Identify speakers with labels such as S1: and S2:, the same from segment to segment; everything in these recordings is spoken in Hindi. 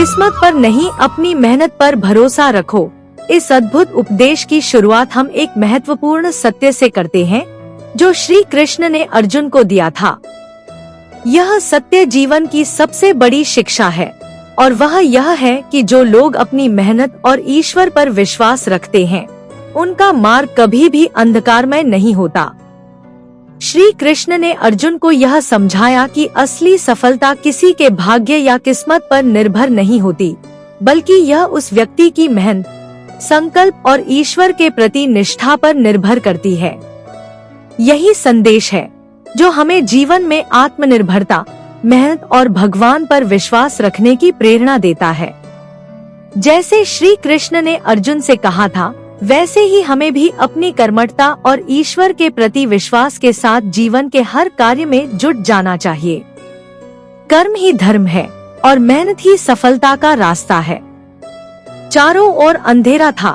S1: किस्मत पर नहीं, अपनी मेहनत पर भरोसा रखो। इस अद्भुत उपदेश की शुरुआत हम एक महत्वपूर्ण सत्य से करते हैं जो श्री कृष्ण ने अर्जुन को दिया था। यह सत्य जीवन की सबसे बड़ी शिक्षा है और वह यह है कि जो लोग अपनी मेहनत और ईश्वर पर विश्वास रखते हैं उनका मार्ग कभी भी अंधकारमय नहीं होता। श्री कृष्ण ने अर्जुन को यह समझाया कि असली सफलता किसी के भाग्य या किस्मत पर निर्भर नहीं होती, बल्कि यह उस व्यक्ति की मेहनत, संकल्प और ईश्वर के प्रति निष्ठा पर निर्भर करती है। यही संदेश है जो हमें जीवन में आत्मनिर्भरता, मेहनत और भगवान पर विश्वास रखने की प्रेरणा देता है। जैसे श्री कृष्ण ने अर्जुन से कहा था, वैसे ही हमें भी अपनी कर्मठता और ईश्वर के प्रति विश्वास के साथ जीवन के हर कार्य में जुट जाना चाहिए। कर्म ही धर्म है और मेहनत ही सफलता का रास्ता है। चारों ओर अंधेरा था।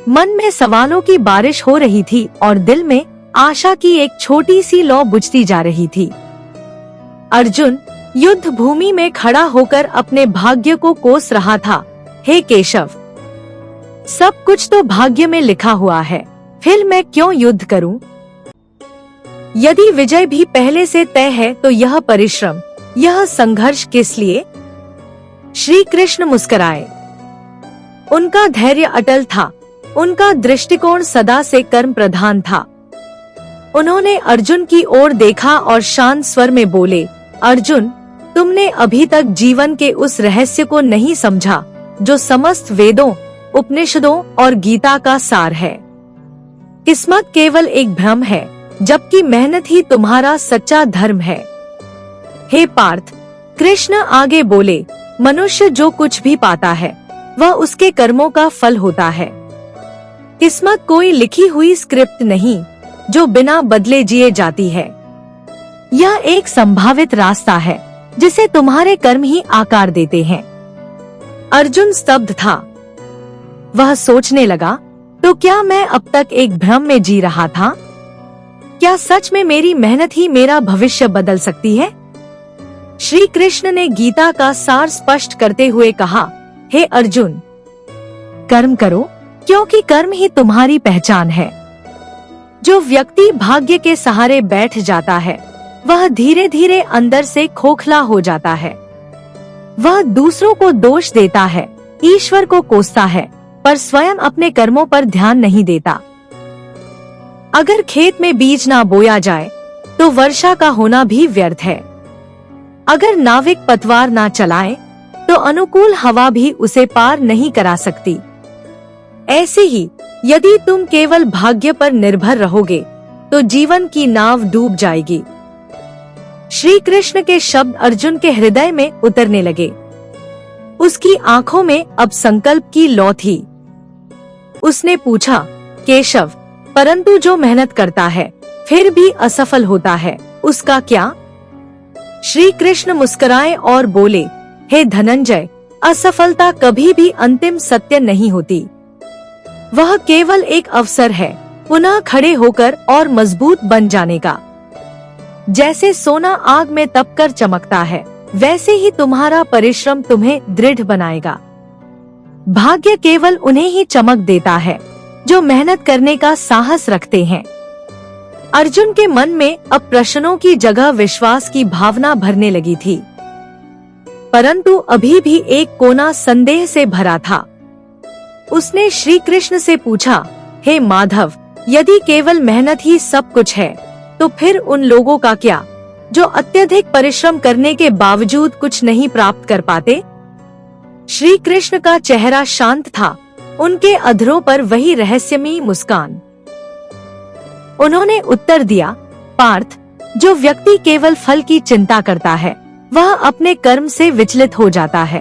S1: मन में सवालों की बारिश हो रही थी और दिल में आशा की एक छोटी सी लौ बुझती जा रही थी। अर्जुन युद्ध भूमि में खड़ा होकर अपने भाग्य को कोस रहा था। हे केशव, सब कुछ तो भाग्य में लिखा हुआ है, फिर मैं क्यों युद्ध करूं? यदि विजय भी पहले से तय है तो यह परिश्रम, यह संघर्ष किस लिए? श्री कृष्ण मुस्कुराए। उनका धैर्य अटल था, उनका दृष्टिकोण सदा से कर्म प्रधान था। उन्होंने अर्जुन की ओर देखा और शांत स्वर में बोले, अर्जुन, तुमने अभी तक जीवन के उस रहस्य को नहीं समझा जो समस्त वेदों, उपनिषदों और गीता का सार है। किस्मत केवल एक भ्रम है, जबकि मेहनत ही तुम्हारा सच्चा धर्म है। हे पार्थ, कृष्ण आगे बोले, मनुष्य जो कुछ भी पाता है वह उसके कर्मों का फल होता है। किस्मत कोई लिखी हुई स्क्रिप्ट नहीं जो बिना बदले जिए जाती है। यह एक संभावित रास्ता है जिसे तुम्हारे कर्म ही आकार देते हैं। अर्जुन स्तब्ध था। वह सोचने लगा, तो क्या मैं अब तक एक भ्रम में जी रहा था? क्या सच में मेरी मेहनत ही मेरा भविष्य बदल सकती है? श्री कृष्ण ने गीता का सार स्पष्ट करते हुए कहा, हे अर्जुन, कर्म करो क्योंकि कर्म ही तुम्हारी पहचान है। जो व्यक्ति भाग्य के सहारे बैठ जाता है वह धीरे धीरे अंदर से खोखला हो जाता है। वह दूसरों को दोष देता है, ईश्वर को कोसता है, पर स्वयं अपने कर्मों पर ध्यान नहीं देता। अगर खेत में बीज ना बोया जाए तो वर्षा का होना भी व्यर्थ है। अगर नाविक पतवार ना चलाए तो अनुकूल हवा भी उसे पार नहीं करा सकती। ऐसे ही यदि तुम केवल भाग्य पर निर्भर रहोगे तो जीवन की नाव डूब जाएगी। श्री कृष्ण के शब्द अर्जुन के हृदय में उतरने लगे। उसकी आंखों में अब संकल्प की लौ थी। उसने पूछा, केशव, परंतु जो मेहनत करता है फिर भी असफल होता है, उसका क्या? श्री कृष्ण मुस्कुराए और बोले, हे धनंजय, असफलता कभी भी अंतिम सत्य नहीं होती। वह केवल एक अवसर है पुनः खड़े होकर और मजबूत बन जाने का। जैसे सोना आग में तपकर चमकता है, वैसे ही तुम्हारा परिश्रम तुम्हें दृढ़ बनाएगा। भाग्य केवल उन्हें ही चमक देता है जो मेहनत करने का साहस रखते हैं। अर्जुन के मन में अब प्रश्नों की जगह विश्वास की भावना भरने लगी थी, परंतु अभी भी एक कोना संदेह से भरा था। उसने श्री कृष्ण से पूछा, हे माधव, यदि केवल मेहनत ही सब कुछ है तो फिर उन लोगों का क्या जो अत्यधिक परिश्रम करने के बावजूद कुछ नहीं प्राप्त कर पाते? श्री कृष्ण का चेहरा शांत था, उनके अधरों पर वही रहस्यमयी मुस्कान। उन्होंने उत्तर दिया, पार्थ, जो व्यक्ति केवल फल की चिंता करता है वह अपने कर्म से विचलित हो जाता है।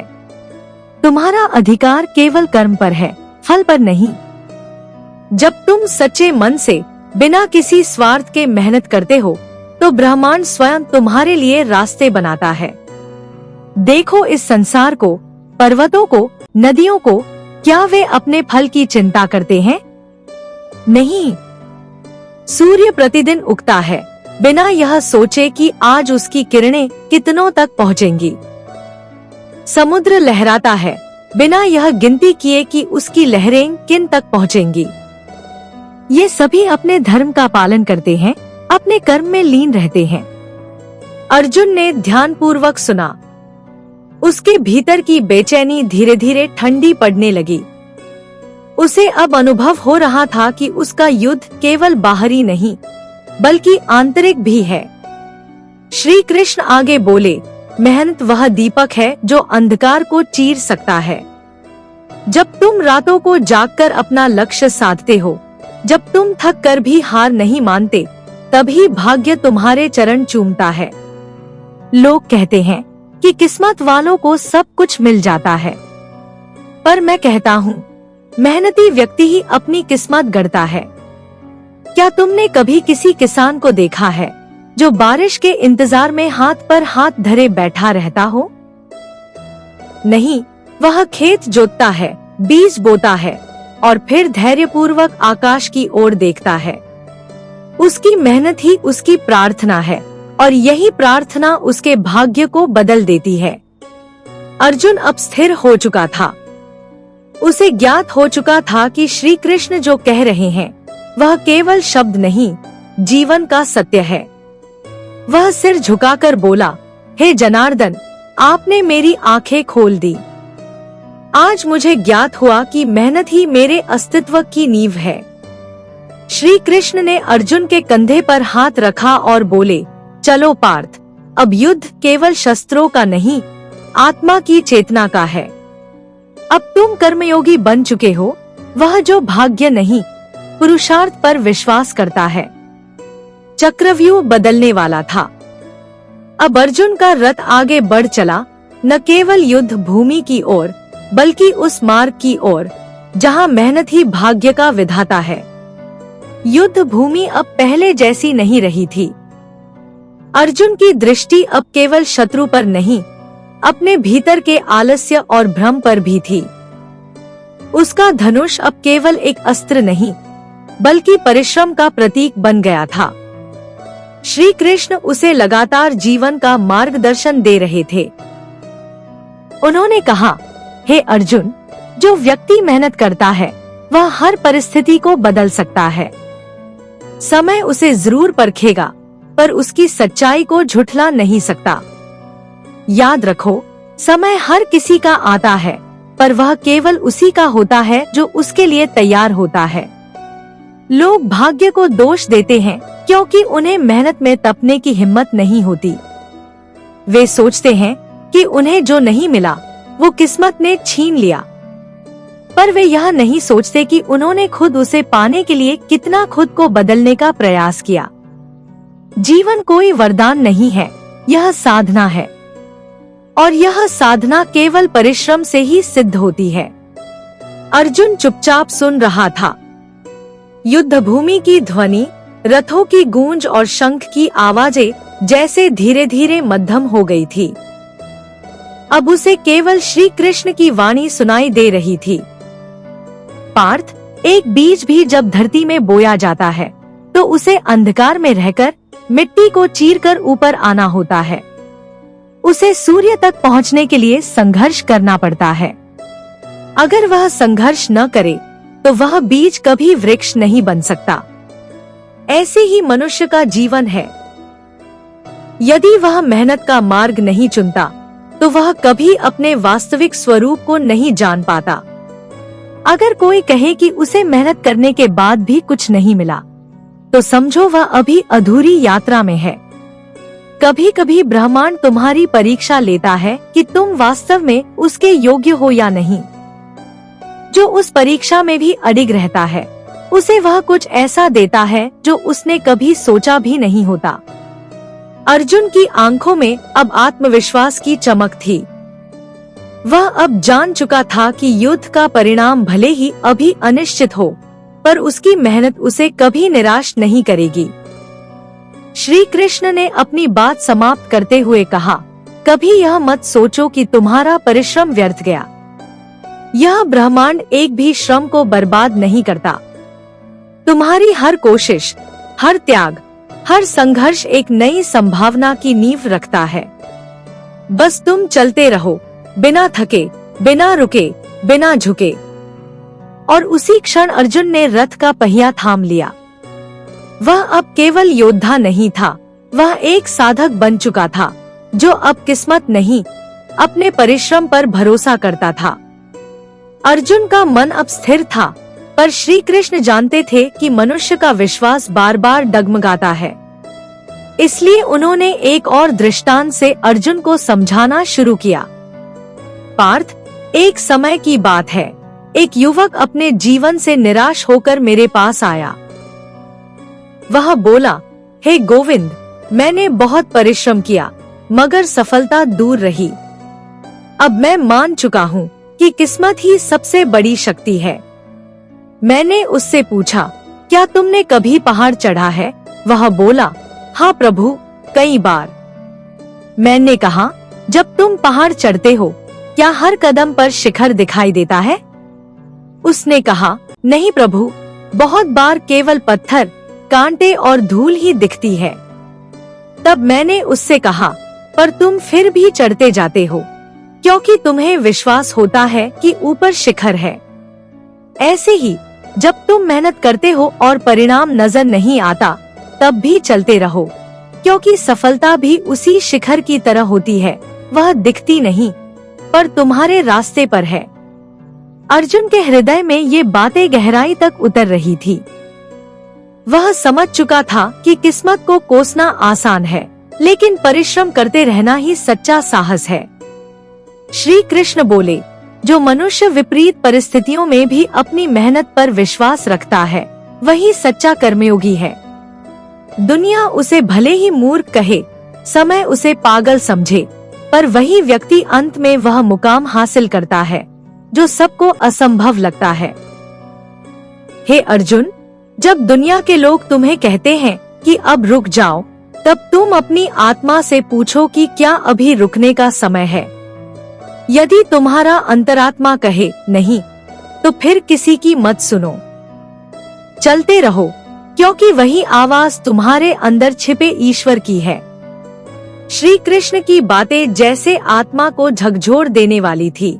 S1: तुम्हारा अधिकार केवल कर्म पर है, फल पर नहीं। जब तुम सच्चे मन से बिना किसी स्वार्थ के मेहनत करते हो तो ब्रह्मांड स्वयं तुम्हारे लिए रास्ते बनाता है। देखो इस संसार को, पर्वतों को, नदियों को, क्या वे अपने फल की चिंता करते हैं? नहीं। सूर्य प्रतिदिन उगता है बिना यह सोचे कि आज उसकी किरणें कितनों तक पहुँचेंगी। समुद्र लहराता है बिना यह गिनती किए कि उसकी लहरें किन तक पहुँचेंगी। ये सभी अपने धर्म का पालन करते हैं, अपने कर्म में लीन रहते हैं। अर्जुन ने ध्यानपूर्वक सुना। उसके भीतर की बेचैनी धीरे धीरे ठंडी पड़ने लगी। उसे अब अनुभव हो रहा था कि उसका युद्ध केवल बाहरी नहीं बल्कि आंतरिक भी है। श्री कृष्ण आगे बोले, मेहनत वह दीपक है जो अंधकार को चीर सकता है। जब तुम रातों को जागकर अपना लक्ष्य साधते हो, जब तुम थक कर भी हार नहीं मानते, तभी भाग्य तुम्हारे चरण चूमता है। लोग कहते हैं कि किस्मत वालों को सब कुछ मिल जाता है, पर मैं कहता हूँ मेहनती व्यक्ति ही अपनी किस्मत गढ़ता है। क्या तुमने कभी किसी किसान को देखा है जो बारिश के इंतजार में हाथ पर हाथ धरे बैठा रहता हो? नहीं, वह खेत जोतता है, बीज बोता है और फिर धैर्यपूर्वक आकाश की ओर देखता है। उसकी मेहनत ही उसकी प्रार्थना है और यही प्रार्थना उसके भाग्य को बदल देती है। अर्जुन अब स्थिर हो चुका था। उसे ज्ञात हो चुका था कि श्री कृष्ण जो कह रहे हैं वह केवल शब्द नहीं, जीवन का सत्य है। वह सिर झुकाकर बोला, हे जनार्दन, आपने मेरी आंखें खोल दी। आज मुझे ज्ञात हुआ कि मेहनत ही मेरे अस्तित्व की नींव है। श्री कृष्ण ने अर्जुन के कंधे पर हाथ रखा और बोले, चलो पार्थ, अब युद्ध केवल शस्त्रों का नहीं, आत्मा की चेतना का है। अब तुम कर्मयोगी बन चुके हो, वह जो भाग्य नहीं, पुरुषार्थ पर विश्वास करता है। चक्रव्यूह बदलने वाला था। अब अर्जुन का रथ आगे बढ़ चला, न केवल युद्ध भूमि की ओर बल्कि उस मार्ग की ओर जहां मेहनत ही भाग्य का विधाता है। युद्ध भूमि अब पहले जैसी नहीं रही थी। अर्जुन की दृष्टि अब केवल शत्रु पर नहीं, अपने भीतर के आलस्य और भ्रम पर भी थी। उसका धनुष अब केवल एक अस्त्र नहीं बल्कि परिश्रम का प्रतीक बन गया था। श्री कृष्ण उसे लगातार जीवन का मार्गदर्शन दे रहे थे। उन्होंने कहा, हे अर्जुन, जो व्यक्ति मेहनत करता है वह हर परिस्थिति को बदल सकता है। समय उसे जरूर परखेगा, पर उसकी सच्चाई को झुठला नहीं सकता। याद रखो, समय हर किसी का आता है, पर वह केवल उसी का होता है जो उसके लिए तैयार होता है। लोग भाग्य को दोष देते हैं क्योंकि उन्हें मेहनत में तपने की हिम्मत नहीं होती। वे सोचते हैं कि उन्हें जो नहीं मिला वो किस्मत ने छीन लिया, पर वे यह नहीं सोचते कि उन्होंने खुद उसे पाने के लिए कितना खुद को बदलने का प्रयास किया। जीवन कोई वरदान नहीं है, यह साधना है, और यह साधना केवल परिश्रम से ही सिद्ध होती है। अर्जुन चुपचाप सुन रहा था। युद्ध भूमि की ध्वनि, रथों की गूंज और शंख की आवाजें जैसे धीरे धीरे मध्यम हो गई थी। अब उसे केवल श्री कृष्ण की वाणी सुनाई दे रही थी। पार्थ, एक बीज भी जब धरती में बोया जाता है तो उसे अंधकार में रहकर मिट्टी को चीरकर ऊपर आना होता है। उसे सूर्य तक पहुंचने के लिए संघर्ष करना पड़ता है। अगर वह संघर्ष न करे तो वह बीज कभी वृक्ष नहीं बन सकता। ऐसे ही मनुष्य का जीवन है। यदि वह मेहनत का मार्ग नहीं चुनता तो वह कभी अपने वास्तविक स्वरूप को नहीं जान पाता। अगर कोई कहे कि उसे मेहनत करने के बाद भी कुछ नहीं मिला, तो समझो वह अभी अधूरी यात्रा में है। कभी कभी ब्रह्मांड तुम्हारी परीक्षा लेता है कि तुम वास्तव में उसके योग्य हो या नहीं। जो उस परीक्षा में भी अडिग रहता है, उसे वह कुछ ऐसा देता है जो उसने कभी सोचा भी नहीं होता। अर्जुन की आंखों में अब आत्मविश्वास की चमक थी। वह अब जान चुका था कि युद्ध का परिणाम भले ही अभी अनिश्चित हो, पर उसकी मेहनत उसे कभी निराश नहीं करेगी। श्री कृष्ण ने अपनी बात समाप्त करते हुए कहा, कभी यह मत सोचो कि तुम्हारा परिश्रम व्यर्थ गया। यह ब्रह्मांड एक भी श्रम को बर्बाद नहीं करता। तुम्हारी हर कोशिश, हर त्याग, हर संघर्ष एक नई संभावना की नींव रखता है। बस तुम चलते रहो, बिना थके, बिना रुके, बिना झुके। और उसी क्षण अर्जुन ने रथ का पहिया थाम लिया। वह अब केवल योद्धा नहीं था, वह एक साधक बन चुका था, जो अब किस्मत नहीं, अपने परिश्रम पर भरोसा करता था। अर्जुन का मन अब स्थिर था, पर श्री कृष्ण जानते थे कि मनुष्य का विश्वास बार बार डगमगाता है। इसलिए उन्होंने एक और दृष्टांत से अर्जुन को समझाना शुरू किया। पार्थ, एक समय की बात है, एक युवक अपने जीवन से निराश होकर मेरे पास आया। वह बोला, हे गोविंद, मैंने बहुत परिश्रम किया, मगर सफलता दूर रही। अब मैं मान चुका हूँ कि किस्मत ही सबसे बड़ी शक्ति है। मैंने उससे पूछा, क्या तुमने कभी पहाड़ चढ़ा है? वह बोला, हाँ प्रभु, कई बार। मैंने कहा, जब तुम पहाड़ चढ़ते हो, क्या हर कदम पर शिखर दिखाई देता है? उसने कहा, नहीं प्रभु, बहुत बार केवल पत्थर, कांटे और धूल ही दिखती है। तब मैंने उससे कहा, पर तुम फिर भी चढ़ते जाते हो, क्योंकि तुम्हें विश्वास होता है कि ऊपर शिखर है। ऐसे ही जब तुम मेहनत करते हो और परिणाम नजर नहीं आता, तब भी चलते रहो, क्योंकि सफलता भी उसी शिखर की तरह होती है, वह दिखती नहीं, पर तुम्हारे रास्ते पर है। अर्जुन के हृदय में ये बातें गहराई तक उतर रही थी। वह समझ चुका था कि किस्मत को कोसना आसान है, लेकिन परिश्रम करते रहना ही सच्चा साहस है। श्री कृष्ण बोले, जो मनुष्य विपरीत परिस्थितियों में भी अपनी मेहनत पर विश्वास रखता है, वही सच्चा कर्मयोगी है। दुनिया उसे भले ही मूर्ख कहे, समय उसे पागल समझे, पर वही व्यक्ति अंत में वह मुकाम हासिल करता है जो सबको असंभव लगता है। हे अर्जुन, जब दुनिया के लोग तुम्हें कहते हैं कि अब रुक जाओ, तब तुम अपनी आत्मा से पूछो कि क्या अभी रुकने का समय है। यदि तुम्हारा अंतरात्मा कहे नहीं, तो फिर किसी की मत सुनो, चलते रहो, क्योंकि वही आवाज तुम्हारे अंदर छिपे ईश्वर की है। श्री कृष्ण की बातें जैसे आत्मा को झकझोर देने वाली थी।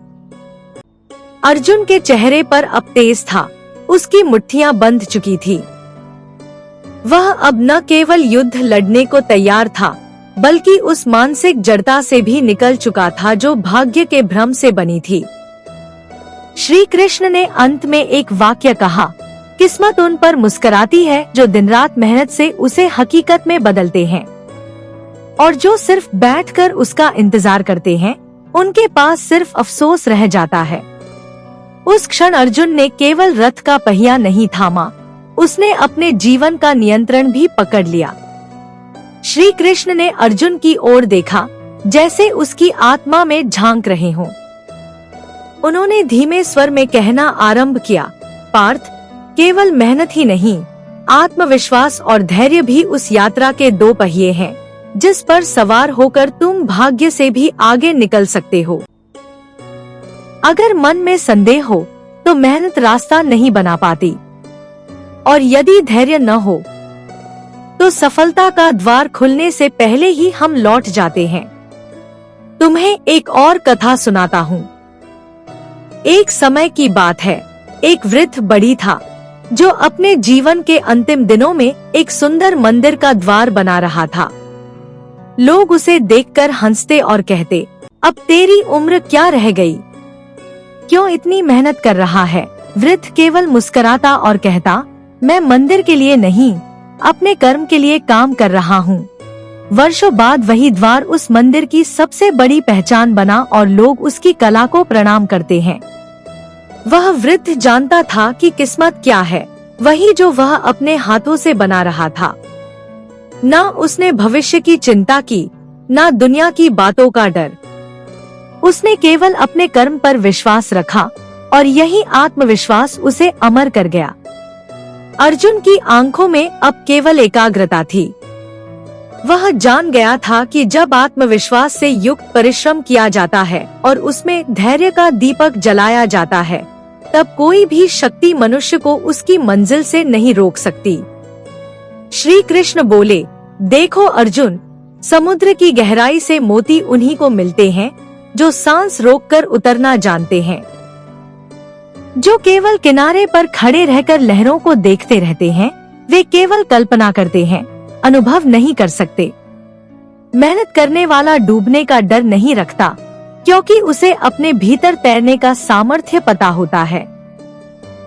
S1: अर्जुन के चेहरे पर अब तेज था, उसकी मुट्ठियां बंध चुकी थी। वह अब न केवल युद्ध लड़ने को तैयार था, बल्कि उस मानसिक जड़ता से भी निकल चुका था जो भाग्य के भ्रम से बनी थी। श्री कृष्ण ने अंत में एक वाक्य कहा, किस्मत उन पर मुस्कुराती है जो दिन रात मेहनत से उसे हकीकत में बदलते हैं, और जो सिर्फ बैठकर उसका इंतजार करते हैं, उनके पास सिर्फ अफसोस रह जाता है। उस क्षण अर्जुन ने केवल रथ का पहिया नहीं थामा, उसने अपने जीवन का नियंत्रण भी पकड़ लिया। श्री कृष्ण ने अर्जुन की ओर देखा, जैसे उसकी आत्मा में झांक रहे हों। उन्होंने धीमे स्वर में कहना आरंभ किया, पार्थ, केवल मेहनत ही नहीं, आत्मविश्वास और धैर्य भी उस यात्रा के दो पहिए हैं, जिस पर सवार होकर तुम भाग्य से भी आगे निकल सकते हो। अगर मन में संदेह हो, तो मेहनत रास्ता नहीं बना पाती, और यदि धैर्य न हो, तो सफलता का द्वार खुलने से पहले ही हम लौट जाते हैं। तुम्हें एक और कथा सुनाता हूँ। एक समय की बात है, एक वृद्ध बड़ी था, जो अपने जीवन के अंतिम दिनों में एक सुंदर मंदिर का द्वार बना रहा था। लोग उसे देखकर हंसते और कहते, अब तेरी उम्र क्या रह गई, क्यों इतनी मेहनत कर रहा है? वृद्ध केवल मुस्कुराता और कहता, मैं मंदिर के लिए नहीं, अपने कर्म के लिए काम कर रहा हूँ। वर्षों बाद वही द्वार उस मंदिर की सबसे बड़ी पहचान बना और लोग उसकी कला को प्रणाम करते हैं। वह वृद्ध जानता था कि किस्मत क्या है, वही जो वह अपने हाथों से बना रहा था। न उसने भविष्य की चिंता की, न दुनिया की बातों का डर। उसने केवल अपने कर्म पर विश्वास रखा, और यही आत्मविश्वास उसे अमर कर गया। अर्जुन की आंखों में अब केवल एकाग्रता थी। वह जान गया था कि जब आत्मविश्वास से युक्त परिश्रम किया जाता है और उसमें धैर्य का दीपक जलाया जाता है, तब कोई भी शक्ति मनुष्य को उसकी मंजिल से नहीं रोक सकती। श्री कृष्ण बोले, देखो अर्जुन, समुद्र की गहराई से मोती उन्हीं को मिलते हैं जो सांस रोककर उतरना जानते हैं, जो केवल किनारे पर खड़े रहकर लहरों को देखते रहते हैं। वे केवल कल्पना करते हैं, अनुभव नहीं कर सकते। मेहनत करने वाला डूबने का डर नहीं रखता, क्योंकि उसे अपने भीतर तैरने का सामर्थ्य पता होता है।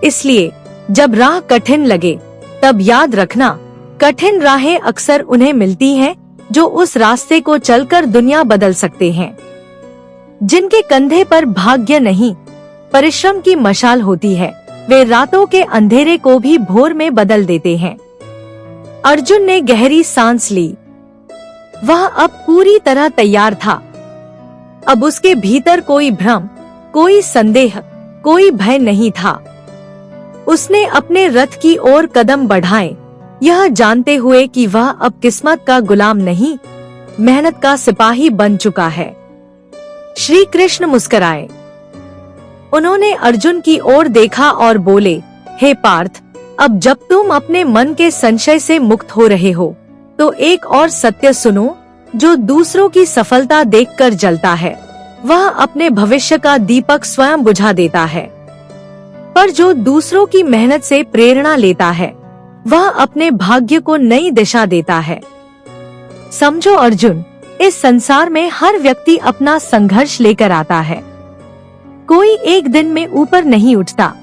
S1: इसलिए जब राह कठिन लगे तब याद रखना, कठिन राहें अक्सर उन्हें मिलती हैं जो उस रास्ते को चलकर दुनिया बदल सकते हैं। जिनके कंधे पर भाग्य नहीं, परिश्रम की मशाल होती है, वे रातों के अंधेरे को भी भोर में बदल देते हैं। अर्जुन ने गहरी सांस ली। वह अब पूरी तरह तैयार था। अब उसके भीतर कोई भ्रम, कोई संदेह, कोई भय नहीं था। उसने अपने रथ की ओर कदम बढ़ाए, यह जानते हुए कि वह अब किस्मत का गुलाम नहीं, मेहनत का सिपाही बन चुका है। श्री कृष्ण मुस्कुराए। उन्होंने अर्जुन की ओर देखा और बोले, हे पार्थ, अब जब तुम अपने मन के संशय से मुक्त हो रहे हो, तो एक और सत्य सुनो। जो दूसरों की सफलता देखकर जलता है, वह अपने भविष्य का दीपक स्वयं बुझा देता है। पर जो दूसरों की मेहनत से प्रेरणा लेता है, वह अपने भाग्य को नई दिशा देता है। समझो अर्जुन, इस संसार में हर व्यक्ति अपना संघर्ष लेकर आता है। कोई एक दिन में ऊपर नहीं उठता।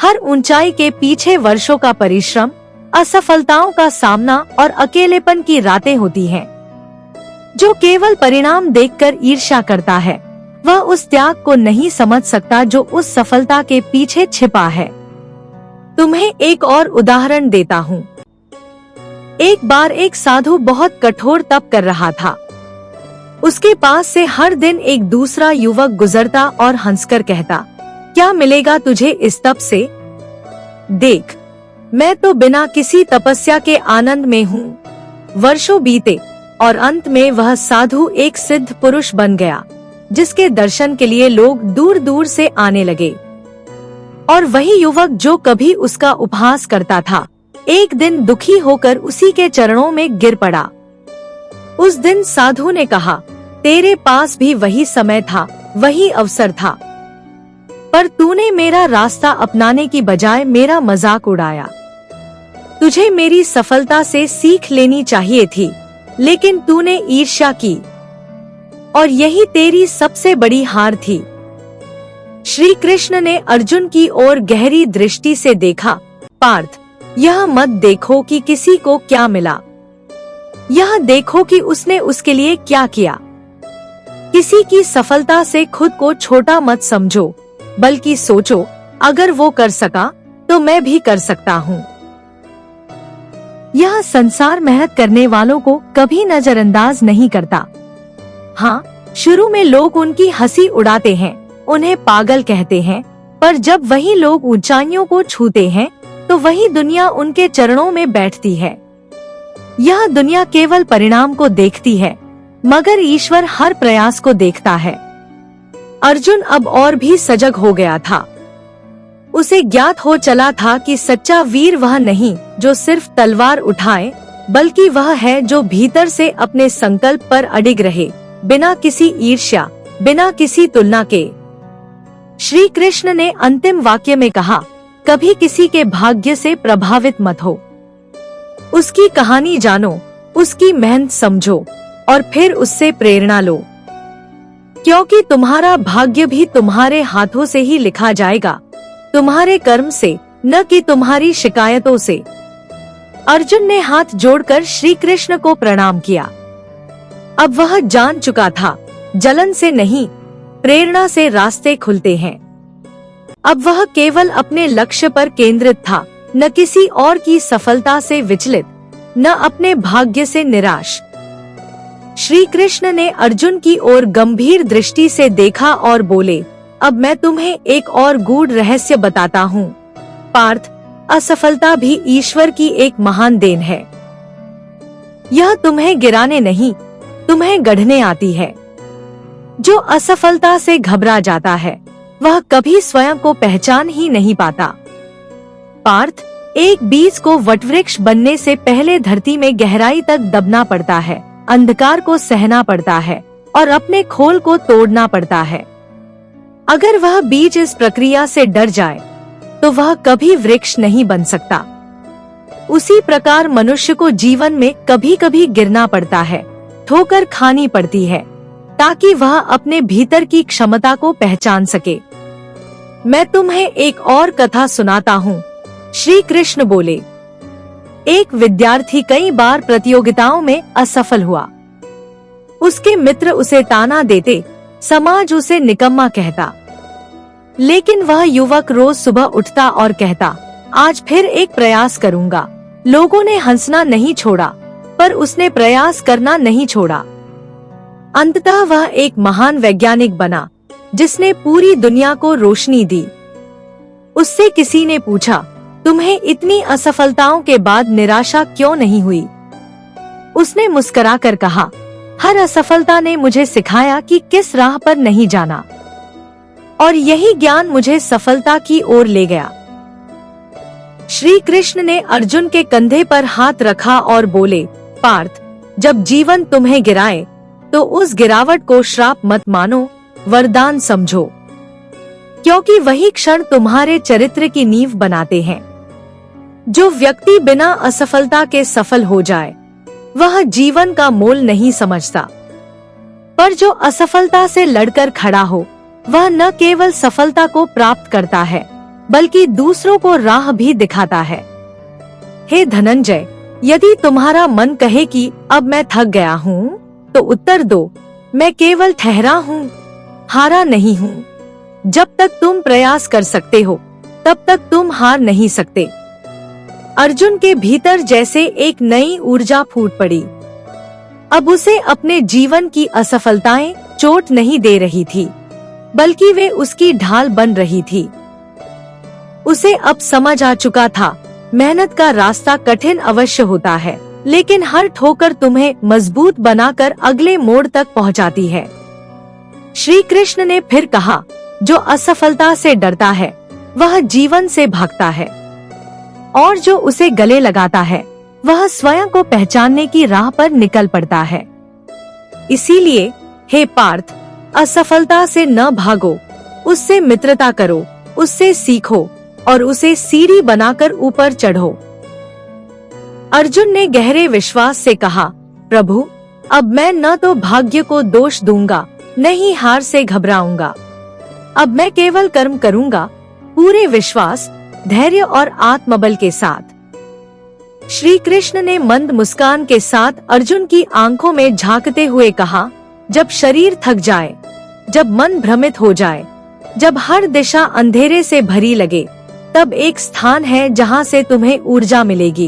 S1: हर ऊंचाई के पीछे वर्षों का परिश्रम, असफलताओं का सामना और अकेलेपन की रातें होती हैं। जो केवल परिणाम देखकर ईर्ष्या करता है, वह उस त्याग को नहीं समझ सकता जो उस सफलता के पीछे छिपा है। तुम्हें एक और उदाहरण देता हूँ। एक बार एक साधु बहुत कठोर तप कर रहा था। उसके पास से हर दिन एक दूसरा युवक गुजरता और हंसकर कहता, क्या मिलेगा तुझे इस तप से? देख, मैं तो बिना किसी तपस्या के आनंद में हूँ। वर्षों बीते और अंत में वह साधु एक सिद्ध पुरुष बन गया, जिसके दर्शन के लिए लोग दूर दूर से आने लगे। और वही युवक जो कभी उसका उपहास करता था, एक दिन दुखी होकर उसी के चरणों में गिर पड़ा। उस दिन साधु ने कहा, तेरे पास भी वही समय था, वही अवसर था, पर तूने मेरा रास्ता अपनाने की बजाय मेरा मजाक उड़ाया। तुझे मेरी सफलता से सीख लेनी चाहिए थी, लेकिन तूने ईर्ष्या की, और यही तेरी सबसे बड़ी हार थी। श्री कृष्ण ने अर्जुन की ओर गहरी दृष्टि से देखा। पार्थ, यह मत देखो कि किसी को क्या मिला, यह देखो कि उसने उसके लिए क्या किया। किसी की सफलता से खुद को छोटा मत समझो, बल्कि सोचो, अगर वो कर सका तो मैं भी कर सकता हूँ। यह संसार मेहनत करने वालों को कभी नजरअंदाज नहीं करता। हाँ, शुरू में लोग उनकी हंसी उड़ाते हैं, उन्हें पागल कहते हैं, पर जब वही लोग ऊंचाइयों को छूते हैं, तो वही दुनिया उनके चरणों में बैठती है। यह दुनिया केवल परिणाम को देखती है, मगर ईश्वर हर प्रयास को देखता है। अर्जुन अब और भी सजग हो गया था। उसे ज्ञात हो चला था कि सच्चा वीर वह नहीं जो सिर्फ तलवार उठाए, बल्कि वह है जो भीतर से अपने संकल्प पर अडिग रहे, बिना किसी ईर्ष्या, बिना किसी तुलना के। श्री कृष्ण ने अंतिम वाक्य में कहा, कभी किसी के भाग्य से प्रभावित मत हो। उसकी कहानी जानो, उसकी मेहनत समझो और फिर उससे प्रेरणा लो, क्योंकि तुम्हारा भाग्य भी तुम्हारे हाथों से ही लिखा जाएगा, तुम्हारे कर्म से, न कि तुम्हारी शिकायतों से। अर्जुन ने हाथ जोड़कर श्री कृष्ण को प्रणाम किया। अब वह जान चुका था, जलन से नहीं, प्रेरणा से रास्ते खुलते हैं। अब वह केवल अपने लक्ष्य पर केंद्रित था, न किसी और की सफलता से विचलित, न अपने भाग्य से निराश। श्री कृष्ण ने अर्जुन की ओर गंभीर दृष्टि से देखा और बोले, अब मैं तुम्हें एक और गूढ़ रहस्य बताता हूँ। पार्थ, असफलता भी ईश्वर की एक महान देन है। यह तुम्हें गिराने नहीं, तुम्हें गढ़ने आती है। जो असफलता से घबरा जाता है, वह कभी स्वयं को पहचान ही नहीं पाता। पार्थ, एक बीज को वटवृक्ष बनने से पहले धरती में गहराई तक दबना पड़ता है, अंधकार को सहना पड़ता है और अपने खोल को तोड़ना पड़ता है। अगर वह बीज इस प्रक्रिया से डर जाए तो वह कभी वृक्ष नहीं बन सकता। उसी प्रकार मनुष्य को जीवन में कभी कभी गिरना पड़ता है, ठोकर खानी पड़ती है, ताकि वह अपने भीतर की क्षमता को पहचान सके। मैं तुम्हें एक और कथा सुनाता हूँ, श्री कृष्ण बोले। एक विद्यार्थी कई बार प्रतियोगिताओं में असफल हुआ। उसके मित्र उसे ताना देते, समाज उसे निकम्मा कहता। लेकिन वह युवक रोज सुबह उठता और कहता, आज फिर एक प्रयास करूंगा। लोगों ने हंसना नहीं छोड़ा, पर उसने प्रयास करना नहीं छोड़ा। अंततः वह एक महान वैज्ञानिक बना, जिसने पूरी दुनिया को रोशनी दी। उससे किसी ने पूछा, तुम्हें इतनी असफलताओं के बाद निराशा क्यों नहीं हुई? उसने मुस्कुराकर कहा, हर असफलता ने मुझे सिखाया कि किस राह पर नहीं जाना, और यही ज्ञान मुझे सफलता की ओर ले गया। श्री कृष्ण ने अर्जुन के कंधे पर हाथ रखा और बोले, पार्थ, जब जीवन तुम्हें गिराए तो उस गिरावट को श्राप मत मानो, वरदान समझो, क्योंकि वही क्षण तुम्हारे चरित्र की नींव बनाते हैं। जो व्यक्ति बिना असफलता के सफल हो जाए, वह जीवन का मोल नहीं समझता, पर जो असफलता से लड़कर खड़ा हो, वह न केवल सफलता को प्राप्त करता है, बल्कि दूसरों को राह भी दिखाता है। हे धनंजय, यदि तुम्हारा मन कहे कि अब मैं थक गया हूँ, तो उत्तर दो, मैं केवल ठहरा हूँ, हारा नहीं हूँ। जब तक तुम प्रयास कर सकते हो, तब तक तुम हार नहीं सकते। अर्जुन के भीतर जैसे एक नई ऊर्जा फूट पड़ी। अब उसे अपने जीवन की असफलताएं चोट नहीं दे रही थी, बल्कि वे उसकी ढाल बन रही थी। उसे अब समझ आ चुका था, मेहनत का रास्ता कठिन अवश्य होता है, लेकिन हर ठोकर तुम्हें मजबूत बनाकर अगले मोड़ तक पहुंचाती है। श्री कृष्ण ने फिर कहा, जो असफलता से डरता है, वह जीवन से भागता है, और जो उसे गले लगाता है, वह स्वयं को पहचानने की राह पर निकल पड़ता है। इसीलिए हे पार्थ, असफलता से न भागो, उससे मित्रता करो, उससे सीखो और उसे सीढ़ी बनाकर ऊपर चढ़ो। अर्जुन ने गहरे विश्वास से कहा, प्रभु, अब मैं न तो भाग्य को दोष दूंगा, न ही हार से घबराऊंगा। अब मैं केवल कर्म करूंगा, पूरे विश्वास, धैर्य और आत्मबल के साथ। श्री कृष्ण ने मंद मुस्कान के साथ अर्जुन की आंखों में झांकते हुए कहा, जब शरीर थक जाए, जब मन भ्रमित हो जाए, जब हर दिशा अंधेरे से भरी लगे, तब एक स्थान है जहां से तुम्हें ऊर्जा मिलेगी,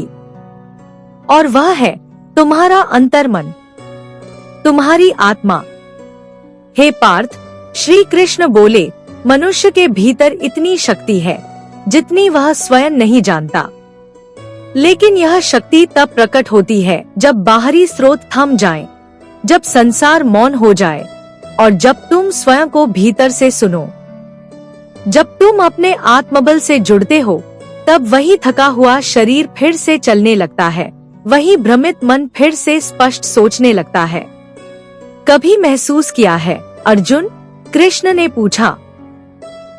S1: और वह है तुम्हारा अंतर्मन, तुम्हारी आत्मा। हे पार्थ, श्री कृष्ण बोले, मनुष्य के भीतर इतनी शक्ति है जितनी वह स्वयं नहीं जानता, लेकिन यह शक्ति तब प्रकट होती है जब बाहरी स्रोत थम जाएं, जब संसार मौन हो जाए, और जब तुम स्वयं को भीतर से सुनो। जब तुम अपने आत्मबल से जुड़ते हो, तब वही थका हुआ शरीर फिर से चलने लगता है, वही भ्रमित मन फिर से स्पष्ट सोचने लगता है। कभी महसूस किया है, अर्जुन? कृष्ण ने पूछा।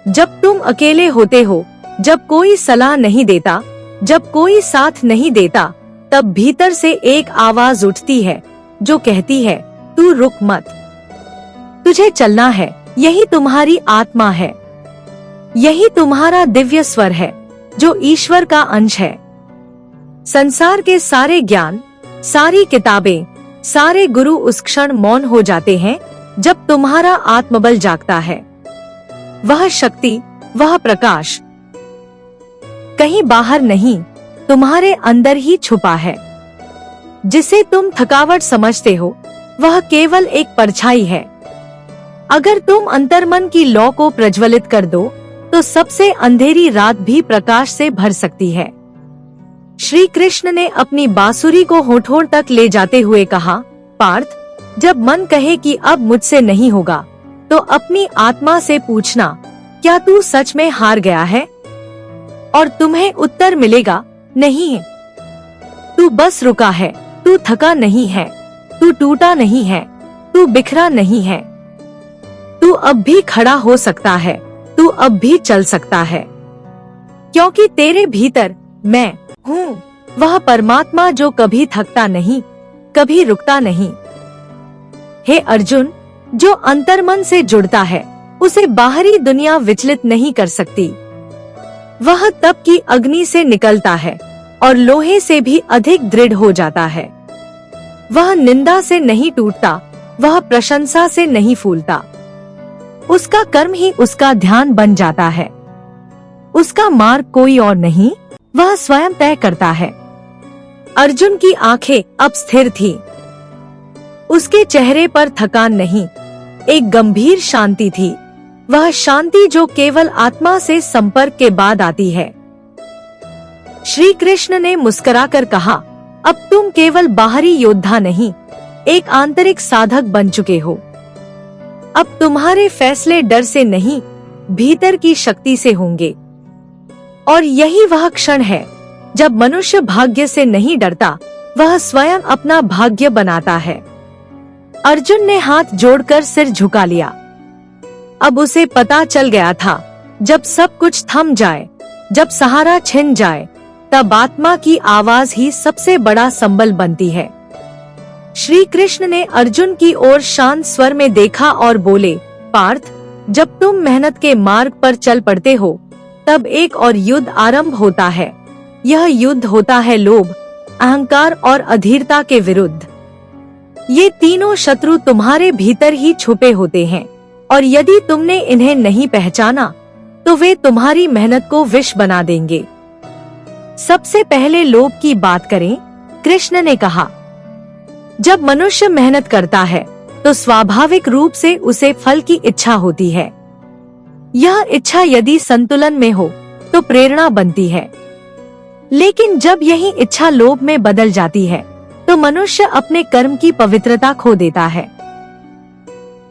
S1: जब तुम अकेले होते हो, जब कोई सलाह नहीं देता, जब कोई साथ नहीं देता, तब भीतर से एक आवाज उठती है जो कहती है, तू रुक मत, तुझे चलना है। यही तुम्हारी आत्मा है, यही तुम्हारा दिव्य स्वर है, जो ईश्वर का अंश है। संसार के सारे ज्ञान, सारी किताबें, सारे गुरु उस क्षण मौन हो जाते हैं जब तुम्हारा आत्मबल जागता है। वह शक्ति, वह प्रकाश कहीं बाहर नहीं, तुम्हारे अंदर ही छुपा है। जिसे तुम थकावट समझते हो, वह केवल एक परछाई है। अगर तुम अंतर्मन की लौ को प्रज्वलित कर दो, तो सबसे अंधेरी रात भी प्रकाश से भर सकती है। श्री कृष्ण ने अपनी बांसुरी को होठों तक ले जाते हुए कहा, पार्थ, जब मन कहे कि अब मुझसे नहीं होगा, तो अपनी आत्मा से पूछना, क्या तू सच में हार गया है? और तुम्हें उत्तर मिलेगा, नहीं। तू बस रुका है, तू थका नहीं है, तू टूटा नहीं है, तू तू बिखरा नहीं है। तू अब भी खड़ा हो सकता है, तू अब भी चल सकता है, क्योंकि तेरे भीतर मैं हूँ, वह परमात्मा जो कभी थकता नहीं, कभी रुकता नहीं। हे अर्जुन, जो अंतर्मन से जुड़ता है उसे बाहरी दुनिया विचलित नहीं कर सकती। वह तप की अग्नि से निकलता है और लोहे से भी अधिक दृढ़ हो जाता है। वह निंदा से नहीं टूटता, वह प्रशंसा से नहीं फूलता। उसका कर्म ही उसका ध्यान बन जाता है। उसका मार्ग कोई और नहीं, वह स्वयं तय करता है। अर्जुन की आंखें अब स्थिर थीं। उसके चेहरे पर थकान नहीं, एक गंभीर शांति थी। वह शांति जो केवल आत्मा से संपर्क के बाद आती है। श्री कृष्ण ने मुस्कुराकर कहा, अब तुम केवल बाहरी योद्धा नहीं, एक आंतरिक साधक बन चुके हो। अब तुम्हारे फैसले डर से नहीं, भीतर की शक्ति से होंगे। और यही वह क्षण है जब मनुष्य भाग्य से नहीं डरता, वह स्वयं अपना भाग्य बनाता है। अर्जुन ने हाथ जोड़कर सिर झुका लिया। अब उसे पता चल गया था, जब सब कुछ थम जाए, जब सहारा छिन जाए, तब आत्मा की आवाज ही सबसे बड़ा संबल बनती है। श्री कृष्ण ने अर्जुन की ओर शांत स्वर में देखा और बोले, पार्थ, जब तुम मेहनत के मार्ग पर चल पड़ते हो, तब एक और युद्ध आरंभ होता है। यह युद्ध होता है लोभ, अहंकार और अधीरता के विरुद्ध। ये तीनों शत्रु तुम्हारे भीतर ही छुपे होते हैं, और यदि तुमने इन्हें नहीं पहचाना तो वे तुम्हारी मेहनत को विष बना देंगे। सबसे पहले लोभ की बात करें। कृष्ण ने कहा, जब मनुष्य मेहनत करता है तो स्वाभाविक रूप से उसे फल की इच्छा होती है। यह इच्छा यदि संतुलन में हो तो प्रेरणा बनती है, लेकिन जब यही इच्छा लोभ में बदल जाती है तो मनुष्य अपने कर्म की पवित्रता खो देता है।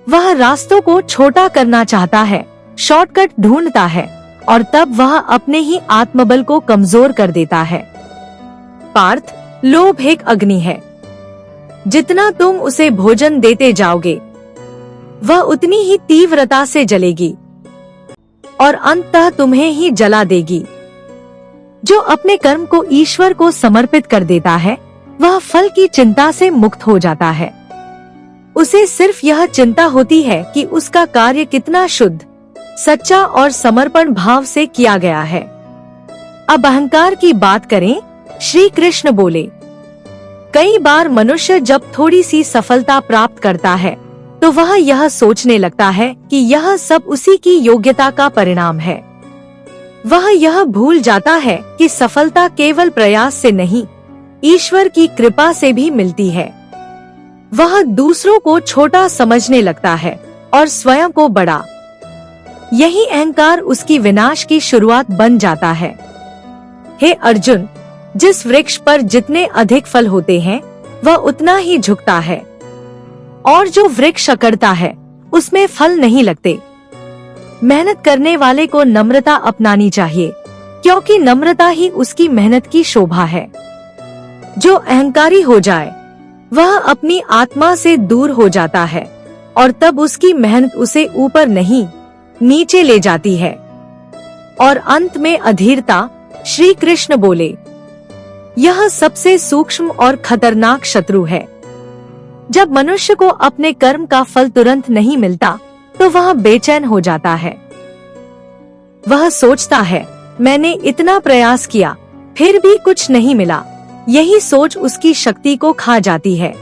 S1: वह रास्तों को छोटा करना चाहता है, शॉर्टकट ढूंढता है, और तब वह अपने ही आत्मबल को कमजोर कर देता है। पार्थ, लोभ एक अग्नि है। जितना तुम उसे भोजन देते जाओगे, वह उतनी ही तीव्रता से जलेगी और अंततः तुम्हें ही जला देगी। जो अपने कर्म को ईश्वर को समर्पित कर देता है, वह फल की चिंता से मुक्त हो जाता है। उसे सिर्फ यह चिंता होती है कि उसका कार्य कितना शुद्ध, सच्चा और समर्पण भाव से किया गया है। अब अहंकार की बात करें। श्री कृष्ण बोले, कई बार मनुष्य जब थोड़ी सी सफलता प्राप्त करता है तो वह यह सोचने लगता है कि यह सब उसी की योग्यता का परिणाम है। वह यह भूल जाता है कि सफलता केवल प्रयास से नहीं, ईश्वर की कृपा से भी मिलती है। वह दूसरों को छोटा समझने लगता है और स्वयं को बड़ा। यही अहंकार उसकी विनाश की शुरुआत बन जाता है। हे अर्जुन, जिस वृक्ष पर जितने अधिक फल होते हैं वह उतना ही झुकता है, और जो वृक्ष अकड़ता है उसमें फल नहीं लगते। मेहनत करने वाले को नम्रता अपनानी चाहिए, क्योंकि नम्रता ही उसकी मेहनत की शोभा है। जो अहंकारी हो जाए वह अपनी आत्मा से दूर हो जाता है, और तब उसकी मेहनत उसे ऊपर नहीं नीचे ले जाती है। और अंत में अधीरता। श्री कृष्ण बोले, यह सबसे सूक्ष्म और खतरनाक शत्रु है। जब मनुष्य को अपने कर्म का फल तुरंत नहीं मिलता तो वह बेचैन हो जाता है। वह सोचता है, मैंने इतना प्रयास किया फिर भी कुछ नहीं मिला। यही सोच उसकी शक्ति को खा जाती है।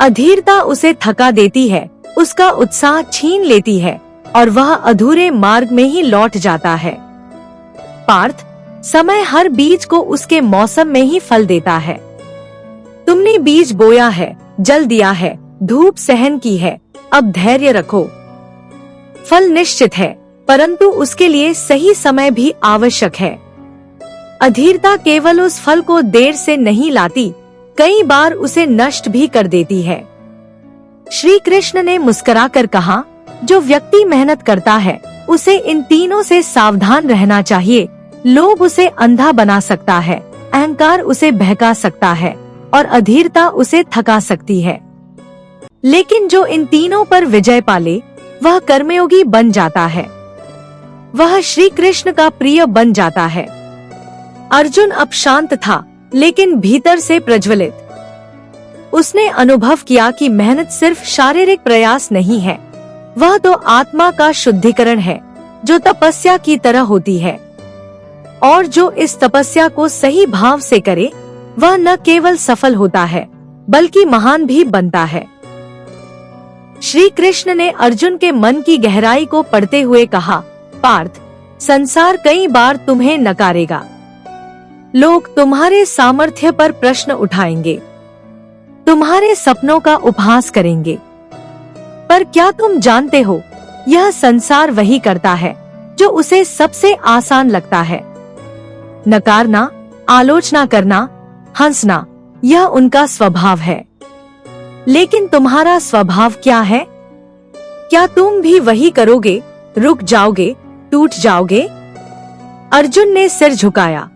S1: अधीरता उसे थका देती है, उसका उत्साह छीन लेती है और वह अधूरे मार्ग में ही लौट जाता है। पार्थ, समय हर बीज को उसके मौसम में ही फल देता है। तुमने बीज बोया है, जल दिया है, धूप सहन की है, अब धैर्य रखो। फल निश्चित है, परंतु उसके लिए सही समय भी आवश्यक है। अधीरता केवल उस फल को देर से नहीं लाती, कई बार उसे नष्ट भी कर देती है। श्री कृष्ण ने मुस्कुराकर कहा, जो व्यक्ति मेहनत करता है उसे इन तीनों से सावधान रहना चाहिए। लोभ उसे अंधा बना सकता है, अहंकार उसे बहका सकता है और अधीरता उसे थका सकती है। लेकिन जो इन तीनों पर विजय पाले वह कर्मयोगी बन जाता है, वह श्री कृष्ण का प्रिय बन जाता है। अर्जुन अब शांत था, लेकिन भीतर से प्रज्वलित। उसने अनुभव किया कि मेहनत सिर्फ शारीरिक प्रयास नहीं है, वह तो आत्मा का शुद्धिकरण है, जो तपस्या की तरह होती है। और जो इस तपस्या को सही भाव से करे, वह न केवल सफल होता है, बल्कि महान भी बनता है। श्री कृष्ण ने अर्जुन के मन की गहराई को पढ़ते हुए कहा, पार्थ, संसार कई बार तुम्हें नकारेगा। लोग तुम्हारे सामर्थ्य पर प्रश्न उठाएंगे, तुम्हारे सपनों का उपहास करेंगे। पर क्या तुम जानते हो, यह संसार वही करता है जो उसे सबसे आसान लगता है। नकारना, आलोचना करना, हंसना, यह उनका स्वभाव है। लेकिन तुम्हारा स्वभाव क्या है? क्या तुम भी वही करोगे? रुक जाओगे, टूट जाओगे? अर्जुन ने सिर झुकाया।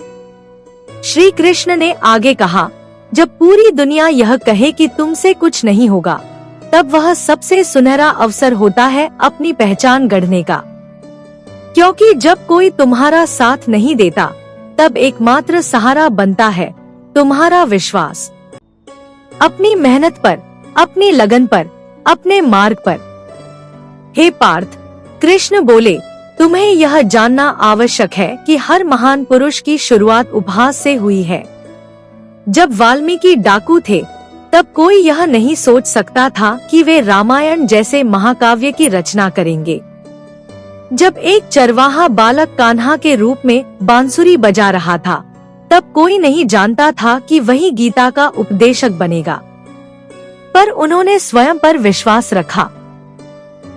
S1: श्री कृष्ण ने आगे कहा, जब पूरी दुनिया यह कहे कि तुमसे कुछ नहीं होगा, तब वह सबसे सुनहरा अवसर होता है अपनी पहचान गढ़ने का। क्योंकि जब कोई तुम्हारा साथ नहीं देता, तब एकमात्र सहारा बनता है तुम्हारा विश्वास। अपनी मेहनत पर, अपनी लगन पर, अपने मार्ग पर। हे पार्थ, कृष्ण बोले, तुम्हें यह जानना आवश्यक है कि हर महान पुरुष की शुरुआत उपहास से हुई है। जब वाल्मीकि डाकू थे, तब कोई यह नहीं सोच सकता था कि वे रामायण जैसे महाकाव्य की रचना करेंगे। जब एक चरवाहा बालक कान्हा के रूप में बांसुरी बजा रहा था, तब कोई नहीं जानता था कि वही गीता का उपदेशक बनेगा। पर उन्होंने स्वयं पर विश्वास रखा,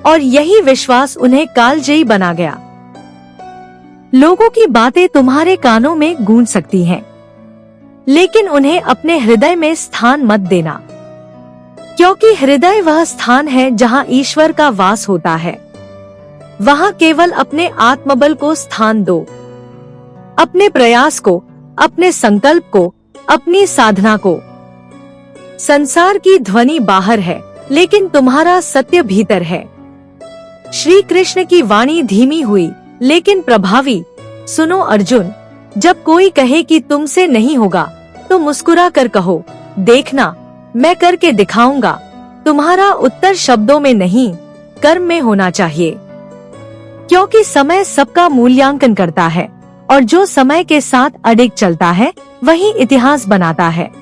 S1: और यही विश्वास उन्हें कालजयी बना गया। लोगों की बातें तुम्हारे कानों में गूंज सकती हैं, लेकिन उन्हें अपने हृदय में स्थान मत देना, क्योंकि हृदय वह स्थान है जहां ईश्वर का वास होता है। वहां केवल अपने आत्मबल को स्थान दो, अपने प्रयास को, अपने संकल्प को, अपनी साधना को। संसार की ध्वनि बाहर है, लेकिन तुम्हारा सत्य भीतर है। श्री कृष्ण की वाणी धीमी हुई, लेकिन प्रभावी। सुनो अर्जुन, जब कोई कहे कि तुमसे नहीं होगा, तो मुस्कुरा कर कहो, देखना, मैं करके दिखाऊंगा। तुम्हारा उत्तर शब्दों में नहीं, कर्म में होना चाहिए। क्योंकि समय सबका मूल्यांकन करता है, और जो समय के साथ अडिग चलता है, वही इतिहास बनाता है।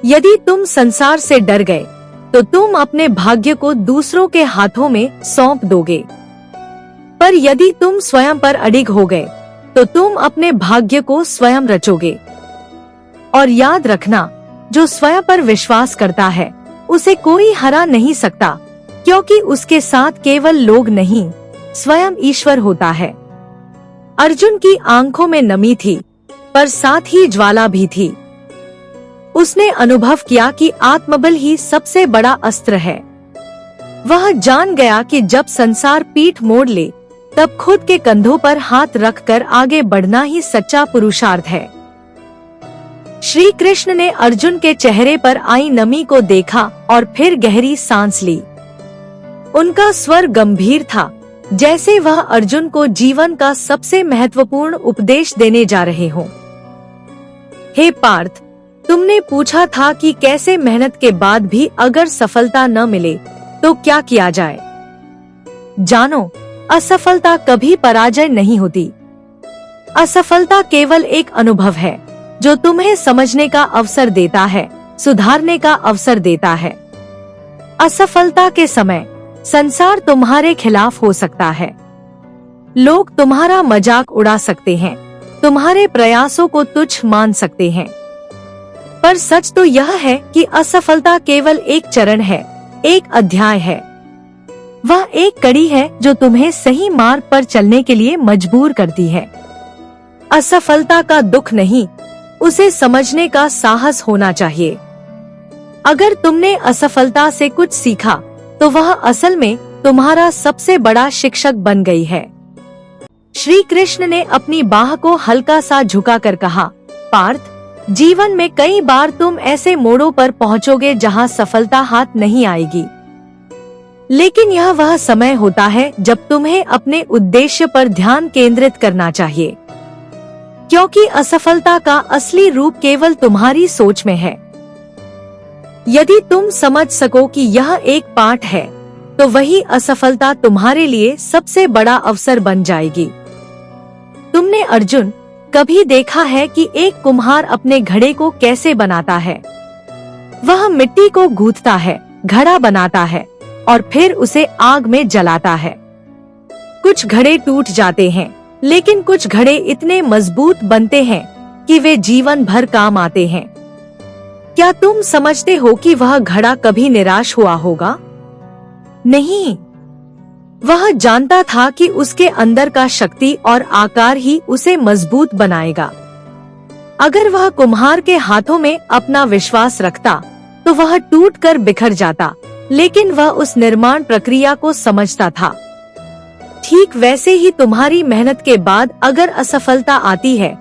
S1: यदि तुम संसार से डर गए, तो तुम अपने भाग्य को दूसरों के हाथों में सौंप दोगे। पर यदि तुम स्वयं पर अडिग हो गए, तो तुम अपने भाग्य को स्वयं रचोगे। और याद रखना, जो स्वयं पर विश्वास करता है, उसे कोई हरा नहीं सकता, क्योंकि उसके साथ केवल लोग नहीं, स्वयं ईश्वर होता है। अर्जुन की आंखों में नमी थी, पर साथ ही ज्वाला भी थी। उसने अनुभव किया कि आत्मबल ही सबसे बड़ा अस्त्र है। वह जान गया कि जब संसार पीठ मोड़ ले, तब खुद के कंधों पर हाथ रखकर आगे बढ़ना ही सच्चा पुरुषार्थ है। श्री कृष्ण ने अर्जुन के चेहरे पर आई नमी को देखा और फिर गहरी सांस ली। उनका स्वर गंभीर था, जैसे वह अर्जुन को जीवन का सबसे महत्वपूर्ण उपदेश देने जा रहे हों। हे पार्थ, तुमने पूछा था कि कैसे मेहनत के बाद भी अगर सफलता न मिले तो क्या किया जाए। जानो, असफलता कभी पराजय नहीं होती। असफलता केवल एक अनुभव है, जो तुम्हें समझने का अवसर देता है, सुधारने का अवसर देता है। असफलता के समय संसार तुम्हारे खिलाफ हो सकता है। लोग तुम्हारा मजाक उड़ा सकते हैं, तुम्हारे प्रयासों को तुच्छ मान सकते हैं। पर सच तो यह है कि असफलता केवल एक चरण है, एक अध्याय है। वह एक कड़ी है जो तुम्हें सही मार्ग पर चलने के लिए मजबूर करती है। असफलता का दुख नहीं, उसे समझने का साहस होना चाहिए। अगर तुमने असफलता से कुछ सीखा, तो वह असल में तुम्हारा सबसे बड़ा शिक्षक बन गई है। श्री कृष्ण ने अपनी बाह को हल्का सा झुकाकर कहा, पार्थ, जीवन में कई बार तुम ऐसे मोड़ों पर पहुंचोगे जहां सफलता हाथ नहीं आएगी, लेकिन यह वह समय होता है जब तुम्हें अपने उद्देश्य पर ध्यान केंद्रित करना चाहिए, क्योंकि असफलता का असली रूप केवल तुम्हारी सोच में है। यदि तुम समझ सको कि यह एक पाठ है, तो वही असफलता तुम्हारे लिए सबसे बड़ा अवसर बन जाएगी। तुमने अर्जुन कभी देखा है कि एक कुम्हार अपने घड़े को कैसे बनाता है? वह मिट्टी को गूंथता है, घड़ा बनाता है और फिर उसे आग में जलाता है। कुछ घड़े टूट जाते हैं, लेकिन कुछ घड़े इतने मजबूत बनते हैं कि वे जीवन भर काम आते हैं। क्या तुम समझते हो कि वह घड़ा कभी निराश हुआ होगा? नहीं, वह जानता था कि उसके अंदर का शक्ति और आकार ही उसे मजबूत बनाएगा। अगर वह कुम्हार के हाथों में अपना विश्वास रखता तो वह टूटकर बिखर जाता, लेकिन वह उस निर्माण प्रक्रिया को समझता था। ठीक वैसे ही तुम्हारी मेहनत के बाद अगर असफलता आती है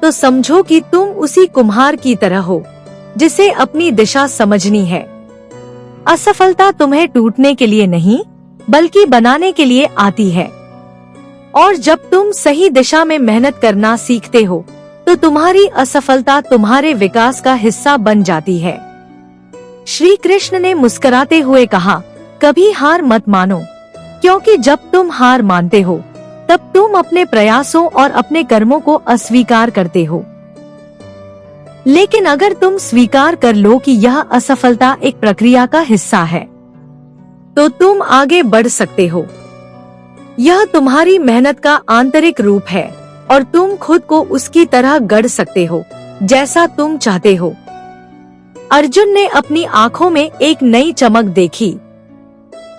S1: तो समझो कि तुम उसी कुम्हार की तरह हो जिसे अपनी दिशा समझनी है। असफलता तुम्हें टूटने के लिए नहीं, बल्कि बनाने के लिए आती है। और जब तुम सही दिशा में मेहनत करना सीखते हो तो तुम्हारी असफलता तुम्हारे विकास का हिस्सा बन जाती है। श्री कृष्ण ने मुस्कुराते हुए कहा, कभी हार मत मानो, क्योंकि जब तुम हार मानते हो तब तुम अपने प्रयासों और अपने कर्मों को अस्वीकार करते हो। लेकिन अगर तुम स्वीकार कर लो कि यह असफलता एक प्रक्रिया का हिस्सा है, तो तुम आगे बढ़ सकते हो। यह तुम्हारी मेहनत का आंतरिक रूप है और तुम खुद को उसकी तरह गढ़ सकते हो जैसा तुम चाहते हो। अर्जुन ने अपनी आंखों में एक नई चमक देखी।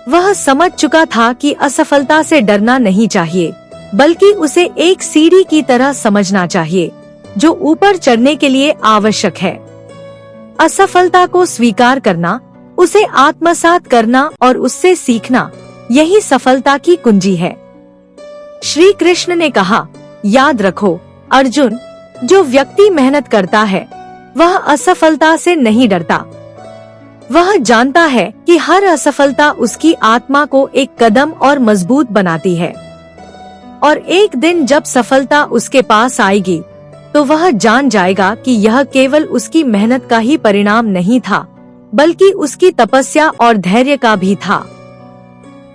S1: वह समझ चुका था कि असफलता से डरना नहीं चाहिए, बल्कि उसे एक सीढ़ी की तरह समझना चाहिए जो ऊपर चढ़ने के लिए आवश्यक है। असफलता को स्वीकार करना, उसे आत्मसात करना और उससे सीखना, यही सफलता की कुंजी है। श्री कृष्ण ने कहा, याद रखो अर्जुन, जो व्यक्ति मेहनत करता है वह असफलता से नहीं डरता। वह जानता है कि हर असफलता उसकी आत्मा को एक कदम और मजबूत बनाती है, और एक दिन जब सफलता उसके पास आएगी तो वह जान जाएगा कि यह केवल उसकी मेहनत का ही परिणाम नहीं था, बल्कि उसकी तपस्या और धैर्य का भी था।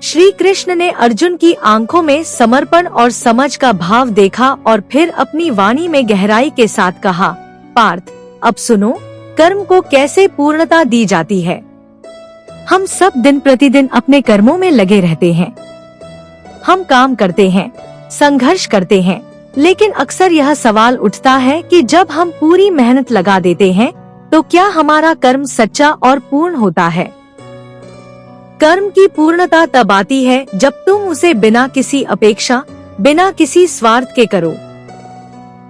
S1: श्री कृष्ण ने अर्जुन की आंखों में समर्पण और समझ का भाव देखा और फिर अपनी वाणी में गहराई के साथ कहा, पार्थ, अब सुनो, कर्म को कैसे पूर्णता दी जाती है। हम सब दिन प्रतिदिन अपने कर्मों में लगे रहते हैं। हम काम करते हैं, संघर्ष करते हैं, लेकिन अक्सर यह सवाल उठता है कि जब हम पूरी मेहनत लगा देते हैं तो क्या हमारा कर्म सच्चा और पूर्ण होता है? कर्म की पूर्णता तब आती है जब तुम उसे बिना किसी अपेक्षा, बिना किसी स्वार्थ के करो।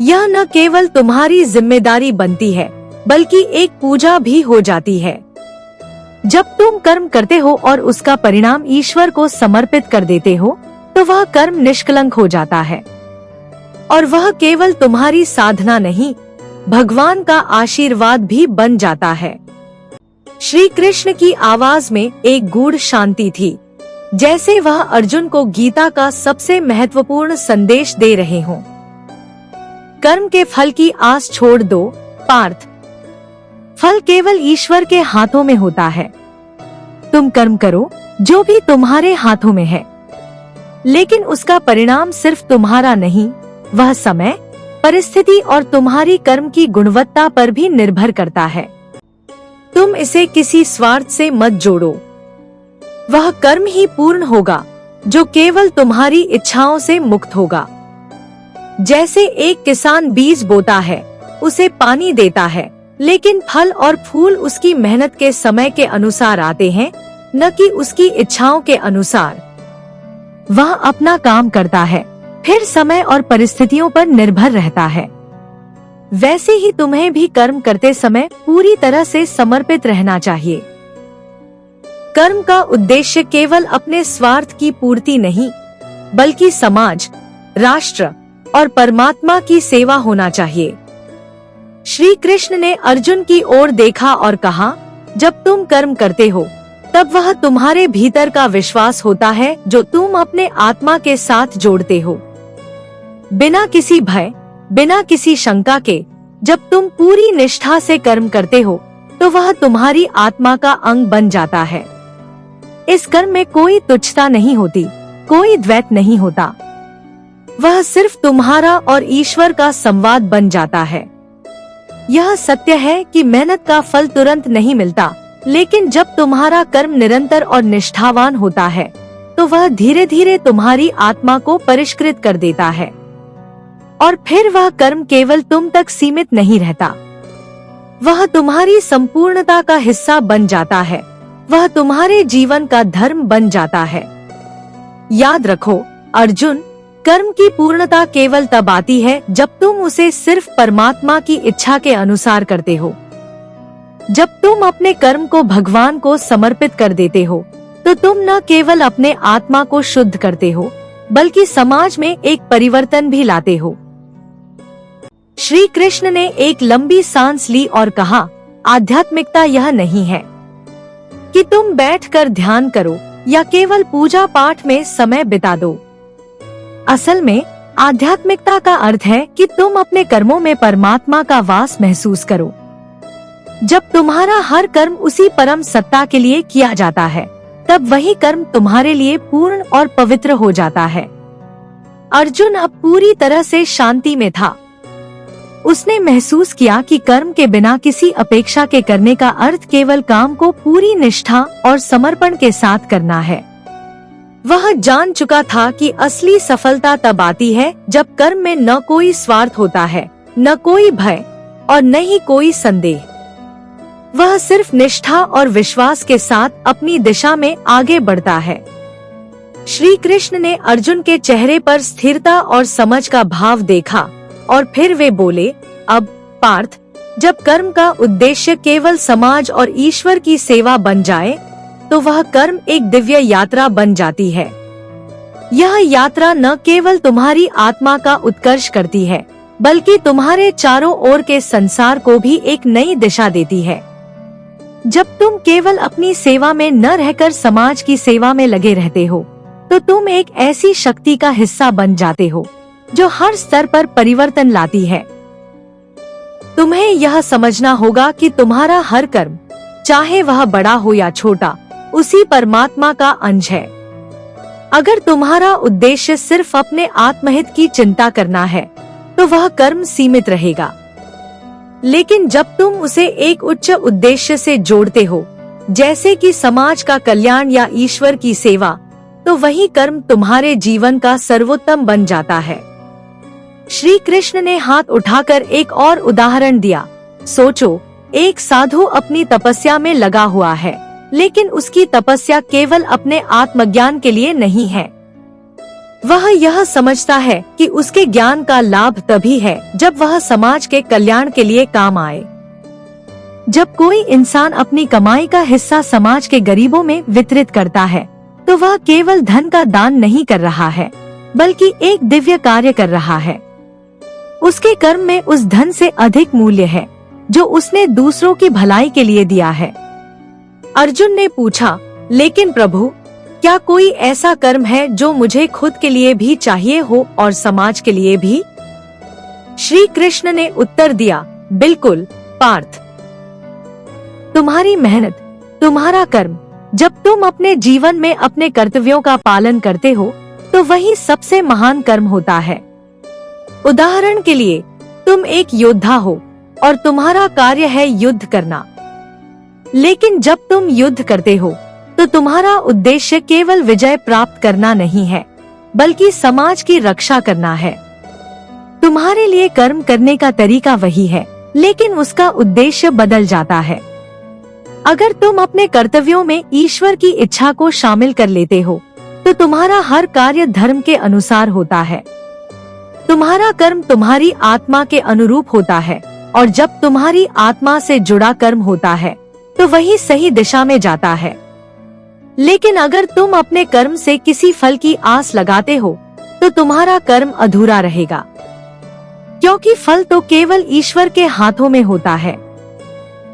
S1: यह न केवल तुम्हारी जिम्मेदारी बनती है, बल्कि एक पूजा भी हो जाती है। जब तुम कर्म करते हो और उसका परिणाम ईश्वर को समर्पित कर देते हो तो वह कर्म निष्कलंक हो जाता है, और वह केवल तुम्हारी साधना नहीं, भगवान का आशीर्वाद भी बन जाता है। श्री कृष्ण की आवाज में एक गूढ़ शांति थी, जैसे वह अर्जुन को गीता का सबसे महत्वपूर्ण संदेश दे रहे हों। कर्म के फल की आस छोड़ दो पार्थ, फल केवल ईश्वर के हाथों में होता है। तुम कर्म करो जो भी तुम्हारे हाथों में है, लेकिन उसका परिणाम सिर्फ तुम्हारा नहीं, वह समय, परिस्थिति और तुम्हारी कर्म की गुणवत्ता पर भी निर्भर करता है। तुम इसे किसी स्वार्थ से मत जोड़ो। वह कर्म ही पूर्ण होगा जो केवल तुम्हारी इच्छाओं से मुक्त होगा। जैसे एक किसान बीज बोता है, उसे पानी देता है, लेकिन फल और फूल उसकी मेहनत के समय के अनुसार आते हैं, न कि उसकी इच्छाओं के अनुसार। वह अपना काम करता है, फिर समय और परिस्थितियों पर निर्भर रहता है। वैसे ही तुम्हें भी कर्म करते समय पूरी तरह से समर्पित रहना चाहिए। कर्म का उद्देश्य केवल अपने स्वार्थ की पूर्ति नहीं, बल्कि समाज, राष्ट्र और परमात्मा की सेवा होना चाहिए। श्री कृष्ण ने अर्जुन की ओर देखा और कहा, जब तुम कर्म करते हो तब वह तुम्हारे भीतर का विश्वास होता है जो तुम अपने आत्मा के साथ जोड़ते हो। बिना किसी भय, बिना किसी शंका के जब तुम पूरी निष्ठा से कर्म करते हो तो वह तुम्हारी आत्मा का अंग बन जाता है। इस कर्म में कोई तुच्छता नहीं होती, कोई द्वैत नहीं होता। वह सिर्फ तुम्हारा और ईश्वर का संवाद बन जाता है। यह सत्य है कि मेहनत का फल तुरंत नहीं मिलता, लेकिन जब तुम्हारा कर्म निरंतर और निष्ठावान होता है तो वह धीरे धीरे तुम्हारी आत्मा को परिष्कृत कर देता है। और फिर वह कर्म केवल तुम तक सीमित नहीं रहता, वह तुम्हारी संपूर्णता का हिस्सा बन जाता है। वह तुम्हारे जीवन का धर्म बन जाता है। याद रखो अर्जुन, कर्म की पूर्णता केवल तब आती है जब तुम उसे सिर्फ परमात्मा की इच्छा के अनुसार करते हो। जब तुम अपने कर्म को भगवान को समर्पित कर देते हो तो तुम न केवल अपने आत्मा को शुद्ध करते हो बल्कि समाज में एक परिवर्तन भी लाते हो। श्री कृष्ण ने एक लंबी सांस ली और कहा, आध्यात्मिकता यह नहीं है कि तुम बैठकर ध्यान करो या केवल पूजा पाठ में समय बिता दो। असल में आध्यात्मिकता का अर्थ है कि तुम अपने कर्मों में परमात्मा का वास महसूस करो। जब तुम्हारा हर कर्म उसी परम सत्ता के लिए किया जाता है तब वही कर्म तुम्हारे लिए पूर्ण और पवित्र हो जाता है। अर्जुन अब पूरी तरह से शांति में था। उसने महसूस किया कि कर्म के बिना किसी अपेक्षा के करने का अर्थ केवल काम को पूरी निष्ठा और समर्पण के साथ करना है। वह जान चुका था कि असली सफलता तब आती है जब कर्म में न कोई स्वार्थ होता है, न कोई भय और न ही कोई संदेह। वह सिर्फ निष्ठा और विश्वास के साथ अपनी दिशा में आगे बढ़ता है। श्री कृष्ण ने अर्जुन के चेहरे पर स्थिरता और समझ का भाव देखा और फिर वे बोले, अब पार्थ, जब कर्म का उद्देश्य केवल समाज और ईश्वर की सेवा बन जाए तो वह कर्म एक दिव्य यात्रा बन जाती है। यह यात्रा न केवल तुम्हारी आत्मा का उत्कर्ष करती है बल्कि तुम्हारे चारों ओर के संसार को भी एक नई दिशा देती है। जब तुम केवल अपनी सेवा में न रहकर समाज की सेवा में लगे रहते हो तो तुम एक ऐसी शक्ति का हिस्सा बन जाते हो जो हर स्तर पर परिवर्तन लाती है। तुम्हें यह समझना होगा कि तुम्हारा हर कर्म, चाहे वह बड़ा हो या छोटा, उसी परमात्मा का अंश है। अगर तुम्हारा उद्देश्य सिर्फ अपने आत्महित की चिंता करना है तो वह कर्म सीमित रहेगा, लेकिन जब तुम उसे एक उच्च उद्देश्य से जोड़ते हो, जैसे कि समाज का कल्याण या ईश्वर की सेवा, तो वही कर्म तुम्हारे जीवन का सर्वोत्तम बन जाता है। श्री कृष्ण ने हाथ उठाकर एक और उदाहरण दिया। सोचो, एक साधु अपनी तपस्या में लगा हुआ है, लेकिन उसकी तपस्या केवल अपने आत्मज्ञान के लिए नहीं है। वह यह समझता है कि उसके ज्ञान का लाभ तभी है जब वह समाज के कल्याण के लिए काम आए। जब कोई इंसान अपनी कमाई का हिस्सा समाज के गरीबों में वितरित करता है तो वह केवल धन का दान नहीं कर रहा है बल्कि एक दिव्य कार्य कर रहा है। उसके कर्म में उस धन से अधिक मूल्य है जो उसने दूसरों की भलाई के लिए दिया है। अर्जुन ने पूछा, लेकिन प्रभु, क्या कोई ऐसा कर्म है जो मुझे खुद के लिए भी चाहिए हो और समाज के लिए भी? श्री कृष्ण ने उत्तर दिया, बिल्कुल पार्थ। तुम्हारी मेहनत, तुम्हारा कर्म, जब तुम अपने जीवन में अपने कर्तव्यों का पालन करते हो तो वही सबसे महान कर्म होता है। उदाहरण के लिए, तुम एक योद्धा हो और तुम्हारा कार्य है युद्ध करना, लेकिन जब तुम युद्ध करते हो तो तुम्हारा उद्देश्य केवल विजय प्राप्त करना नहीं है बल्कि समाज की रक्षा करना है। तुम्हारे लिए कर्म करने का तरीका वही है, लेकिन उसका उद्देश्य बदल जाता है। अगर तुम अपने कर्तव्यों में ईश्वर की इच्छा को शामिल कर लेते हो तो तुम्हारा हर कार्य धर्म के अनुसार होता है। तुम्हारा कर्म तुम्हारी आत्मा के अनुरूप होता है और जब तुम्हारी आत्मा से जुड़ा कर्म होता है तो वही सही दिशा में जाता है। लेकिन अगर तुम अपने कर्म से किसी फल की आस लगाते हो तो तुम्हारा कर्म अधूरा रहेगा, क्योंकि फल तो केवल ईश्वर के हाथों में होता है।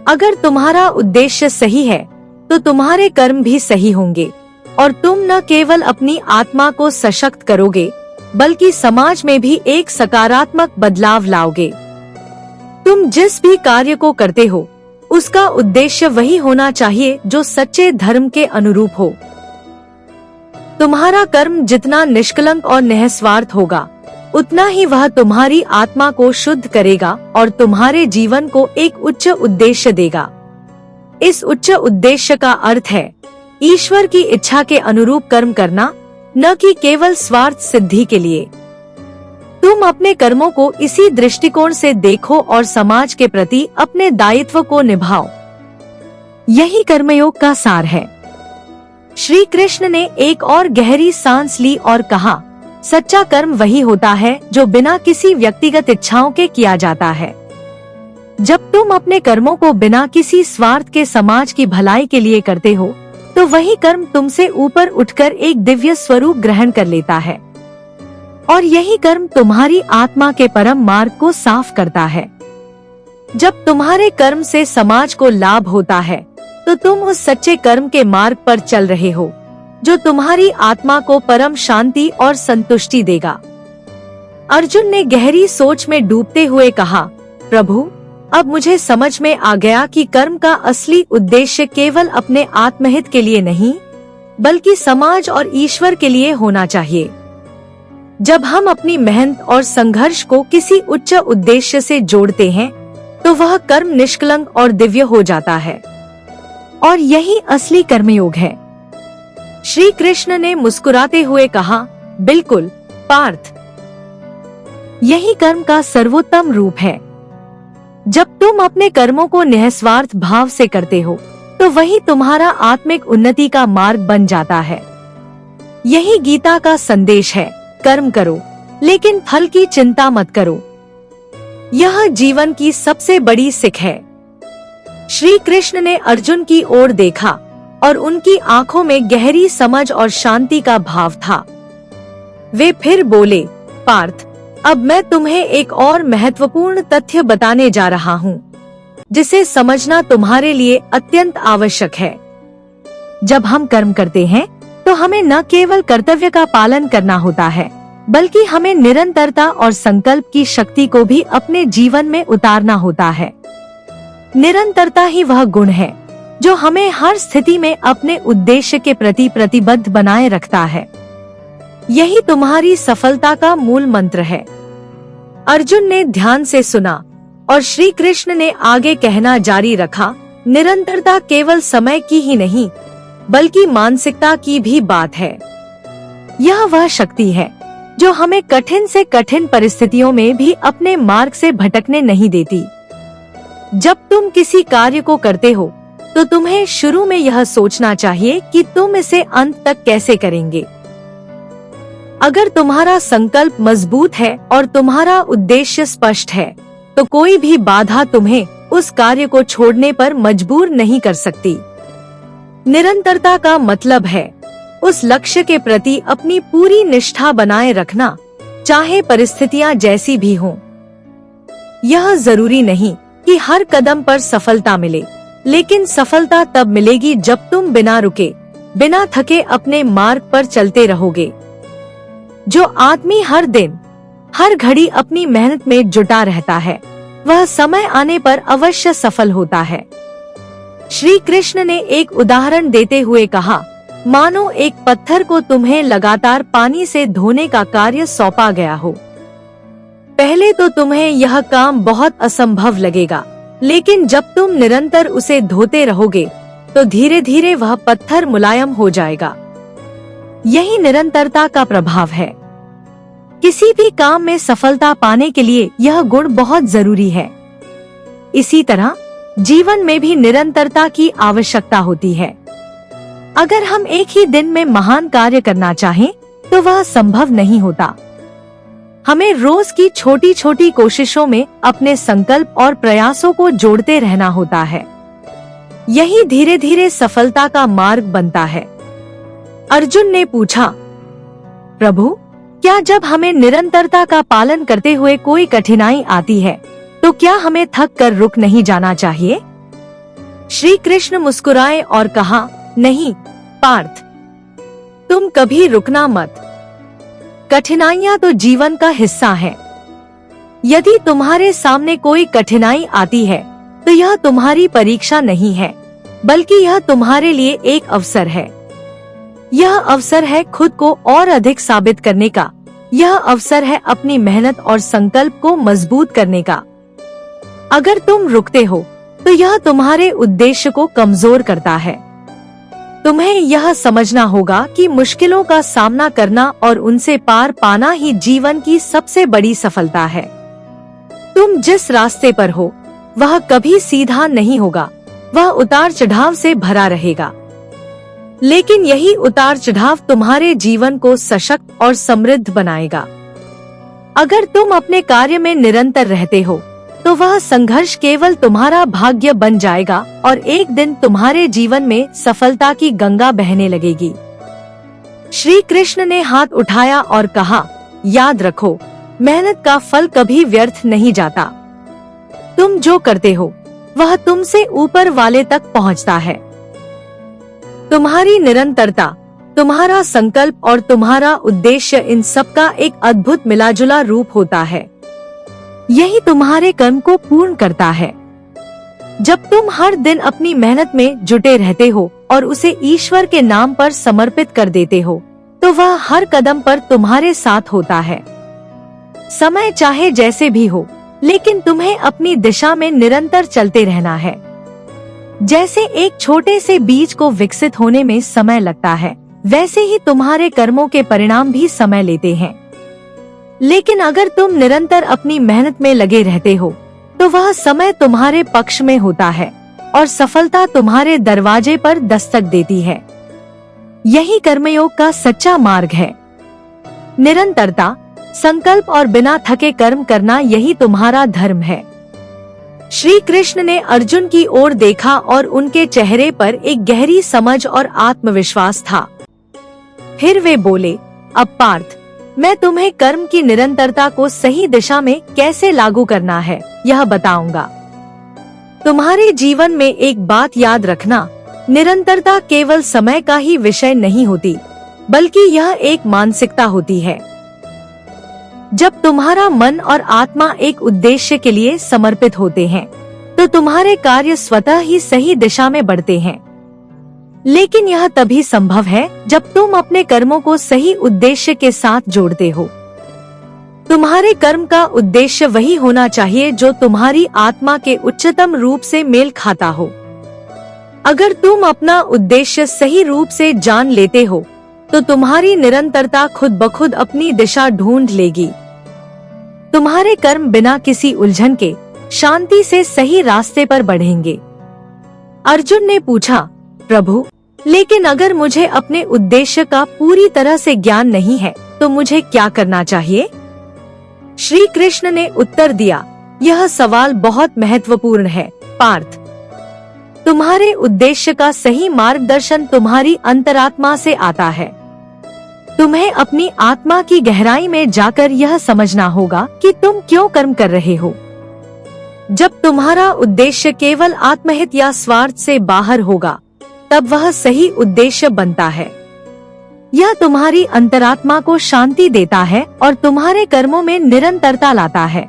S1: अगर तुम्हारा उद्देश्य सही है तो तुम्हारे कर्म भी सही होंगे और तुम न केवल अपनी आत्मा को सशक्त करोगे बल्कि समाज में भी एक सकारात्मक बदलाव लाओगे। तुम जिस भी कार्य को करते हो उसका उद्देश्य वही होना चाहिए जो सच्चे धर्म के अनुरूप हो। तुम्हारा कर्म जितना निष्कलंक और निस्वार्थ होगा उतना ही वह तुम्हारी आत्मा को शुद्ध करेगा और तुम्हारे जीवन को एक उच्च उद्देश्य देगा। इस उच्च उद्देश्य का अर्थ है ईश्वर की इच्छा के अनुरूप कर्म करना, न कि केवल स्वार्थ सिद्धि के लिए। तुम अपने कर्मों को इसी दृष्टिकोण से देखो और समाज के प्रति अपने दायित्व को निभाओ। यही कर्मयोग का सार है। श्री कृष्ण ने एक और गहरी सांस ली और कहा, सच्चा कर्म वही होता है जो बिना किसी व्यक्तिगत इच्छाओं के किया जाता है। जब तुम अपने कर्मों को बिना किसी स्वार्थ के समाज की भलाई के लिए करते हो तो वही कर्म तुमसे ऊपर उठकर एक दिव्य स्वरूप ग्रहण कर लेता है और यही कर्म तुम्हारी आत्मा के परम मार्ग को साफ करता है। जब तुम्हारे कर्म से समाज को लाभ होता है तो तुम उस सच्चे कर्म के मार्ग पर चल रहे हो जो तुम्हारी आत्मा को परम शांति और संतुष्टि देगा। अर्जुन ने गहरी सोच में डूबते हुए कहा, प्रभु, अब मुझे समझ में आ गया कि कर्म का असली उद्देश्य केवल अपने आत्महित के लिए नहीं बल्कि समाज और ईश्वर के लिए होना चाहिए। जब हम अपनी मेहनत और संघर्ष को किसी उच्च उद्देश्य से जोड़ते हैं तो वह कर्म निष्कलंक और दिव्य हो जाता है और यही असली कर्मयोग है। श्री कृष्ण ने मुस्कुराते हुए कहा, बिल्कुल पार्थ, यही कर्म का सर्वोत्तम रूप है। जब तुम अपने कर्मों को निस्वार्थ भाव से करते हो तो वही तुम्हारा आत्मिक उन्नति का मार्ग बन जाता है। यही गीता का संदेश है, कर्म करो लेकिन फल की चिंता मत करो। यह जीवन की सबसे बड़ी सीख है। श्री कृष्ण ने अर्जुन की ओर देखा और उनकी आंखों में गहरी समझ और शांति का भाव था। वे फिर बोले, पार्थ, अब मैं तुम्हें एक और महत्वपूर्ण तथ्य बताने जा रहा हूँ जिसे समझना तुम्हारे लिए अत्यंत आवश्यक है। जब हम कर्म करते हैं तो हमें न केवल कर्तव्य का पालन करना होता है बल्कि हमें निरंतरता और संकल्प की शक्ति को भी अपने जीवन में उतारना होता है। निरंतरता ही वह गुण है जो हमें हर स्थिति में अपने उद्देश्य के प्रति प्रतिबद्ध बनाए रखता है। यही तुम्हारी सफलता का मूल मंत्र है। अर्जुन ने ध्यान से सुना और श्री कृष्ण ने आगे कहना जारी रखा, निरंतरता केवल समय की ही नहीं बल्कि मानसिकता की भी बात है। यह वह शक्ति है जो हमें कठिन से कठिन परिस्थितियों में भी अपने मार्ग से भटकने नहीं देती। जब तुम किसी कार्य को करते हो तो तुम्हें शुरू में यह सोचना चाहिए कि तुम इसे अंत तक कैसे करेंगे। अगर तुम्हारा संकल्प मजबूत है और तुम्हारा उद्देश्य स्पष्ट है तो कोई भी बाधा तुम्हें उस कार्य को छोड़ने पर मजबूर नहीं कर सकती। निरंतरता का मतलब है उस लक्ष्य के प्रति अपनी पूरी निष्ठा बनाए रखना, चाहे परिस्थितियां जैसी भी हों। यह जरूरी नहीं कि हर कदम पर सफलता मिले, लेकिन सफलता तब मिलेगी जब तुम बिना रुके, बिना थके अपने मार्ग पर चलते रहोगे। जो आदमी हर दिन, हर घड़ी अपनी मेहनत में जुटा रहता है, वह समय आने पर अवश्य सफल होता है। श्री कृष्ण ने एक उदाहरण देते हुए कहा, मानो एक पत्थर को तुम्हें लगातार पानी से धोने का कार्य सौंपा गया हो। पहले तो तुम्हें यह काम बहुत असंभव लगेगा, लेकिन जब तुम निरंतर उसे धोते रहोगे तो धीरे धीरे वह पत्थर मुलायम हो जाएगा। यही निरंतरता का प्रभाव है। किसी भी काम में सफलता पाने के लिए यह गुण बहुत जरूरी है। इसी तरह जीवन में भी निरंतरता की आवश्यकता होती है। अगर हम एक ही दिन में महान कार्य करना चाहें तो वह संभव नहीं होता। हमें रोज की छोटी छोटी कोशिशों में अपने संकल्प और प्रयासों को जोड़ते रहना होता है। यही धीरे धीरे सफलता का मार्ग बनता है। अर्जुन ने पूछा, प्रभु, क्या जब हमें निरंतरता का पालन करते हुए कोई कठिनाई आती है तो क्या हमें थक कर रुक नहीं जाना चाहिए? श्री कृष्ण मुस्कुराए और कहा, नहीं पार्थ, तुम कभी रुकना मत। कठिनाइयां तो जीवन का हिस्सा है। यदि तुम्हारे सामने कोई कठिनाई आती है तो यह तुम्हारी परीक्षा नहीं है, बल्कि यह तुम्हारे लिए एक अवसर है। यह अवसर है खुद को और अधिक साबित करने का। यह अवसर है अपनी मेहनत और संकल्प को मजबूत करने का। अगर तुम रुकते हो तो यह तुम्हारे उद्देश्य को कमजोर करता है। तुम्हें यह समझना होगा कि मुश्किलों का सामना करना और उनसे पार पाना ही जीवन की सबसे बड़ी सफलता है। तुम जिस रास्ते पर हो वह कभी सीधा नहीं होगा, वह उतार चढ़ाव से भरा रहेगा। लेकिन यही उतार चढ़ाव तुम्हारे जीवन को सशक्त और समृद्ध बनाएगा। अगर तुम अपने कार्य में निरंतर रहते हो तो वह संघर्ष केवल तुम्हारा भाग्य बन जाएगा और एक दिन तुम्हारे जीवन में सफलता की गंगा बहने लगेगी। श्री कृष्ण ने हाथ उठाया और कहा, याद रखो, मेहनत का फल कभी व्यर्थ नहीं जाता। तुम जो करते हो वह तुमसे ऊपर वाले तक पहुंचता है। तुम्हारी निरंतरता, तुम्हारा संकल्प और तुम्हारा उद्देश्य, इन सब का एक अद्भुत मिलाजुला रूप होता है। यही तुम्हारे कर्म को पूर्ण करता है। जब तुम हर दिन अपनी मेहनत में जुटे रहते हो और उसे ईश्वर के नाम पर समर्पित कर देते हो तो वह हर कदम पर तुम्हारे साथ होता है। समय चाहे जैसे भी हो, लेकिन तुम्हें अपनी दिशा में निरंतर चलते रहना है। जैसे एक छोटे से बीज को विकसित होने में समय लगता है, वैसे ही तुम्हारे कर्मों के परिणाम भी समय लेते हैं। लेकिन अगर तुम निरंतर अपनी मेहनत में लगे रहते हो तो वह समय तुम्हारे पक्ष में होता है और सफलता तुम्हारे दरवाजे पर दस्तक देती है। यही कर्मयोग का सच्चा मार्ग है। निरंतरता, संकल्प और बिना थके कर्म करना, यही तुम्हारा धर्म है। श्री कृष्ण ने अर्जुन की ओर देखा और उनके चेहरे पर एक गहरी समझ और आत्मविश्वास था। फिर वे बोले, अब पार्थ, मैं तुम्हें कर्म की निरंतरता को सही दिशा में कैसे लागू करना है यह बताऊंगा। तुम्हारे जीवन में एक बात याद रखना, निरंतरता केवल समय का ही विषय नहीं होती, बल्कि यह एक मानसिकता होती है। जब तुम्हारा मन और आत्मा एक उद्देश्य के लिए समर्पित होते हैं तो तुम्हारे कार्य स्वतः ही सही दिशा में बढ़ते हैं। लेकिन यह तभी संभव है जब तुम अपने कर्मों को सही उद्देश्य के साथ जोड़ते हो। तुम्हारे कर्म का उद्देश्य वही होना चाहिए जो तुम्हारी आत्मा के उच्चतम रूप से मेल खाता हो। अगर तुम अपना उद्देश्य सही रूप से जान लेते हो तो तुम्हारी निरंतरता खुद ब खुद अपनी दिशा ढूंढ लेगी। तुम्हारे कर्म बिना किसी उलझन के शांति से सही रास्ते पर बढ़ेंगे। अर्जुन ने पूछा, प्रभु, लेकिन अगर मुझे अपने उद्देश्य का पूरी तरह से ज्ञान नहीं है तो मुझे क्या करना चाहिए? श्री कृष्ण ने उत्तर दिया, यह सवाल बहुत महत्वपूर्ण है पार्थ। तुम्हारे उद्देश्य का सही मार्गदर्शन तुम्हारी अंतरात्मा से आता है। तुम्हें अपनी आत्मा की गहराई में जाकर यह समझना होगा कि तुम क्यों कर्म कर रहे हो। जब तुम्हारा उद्देश्य केवल आत्महित या स्वार्थ से बाहर होगा तब वह सही उद्देश्य बनता है। यह तुम्हारी अंतरात्मा को शांति देता है और तुम्हारे कर्मों में निरंतरता लाता है।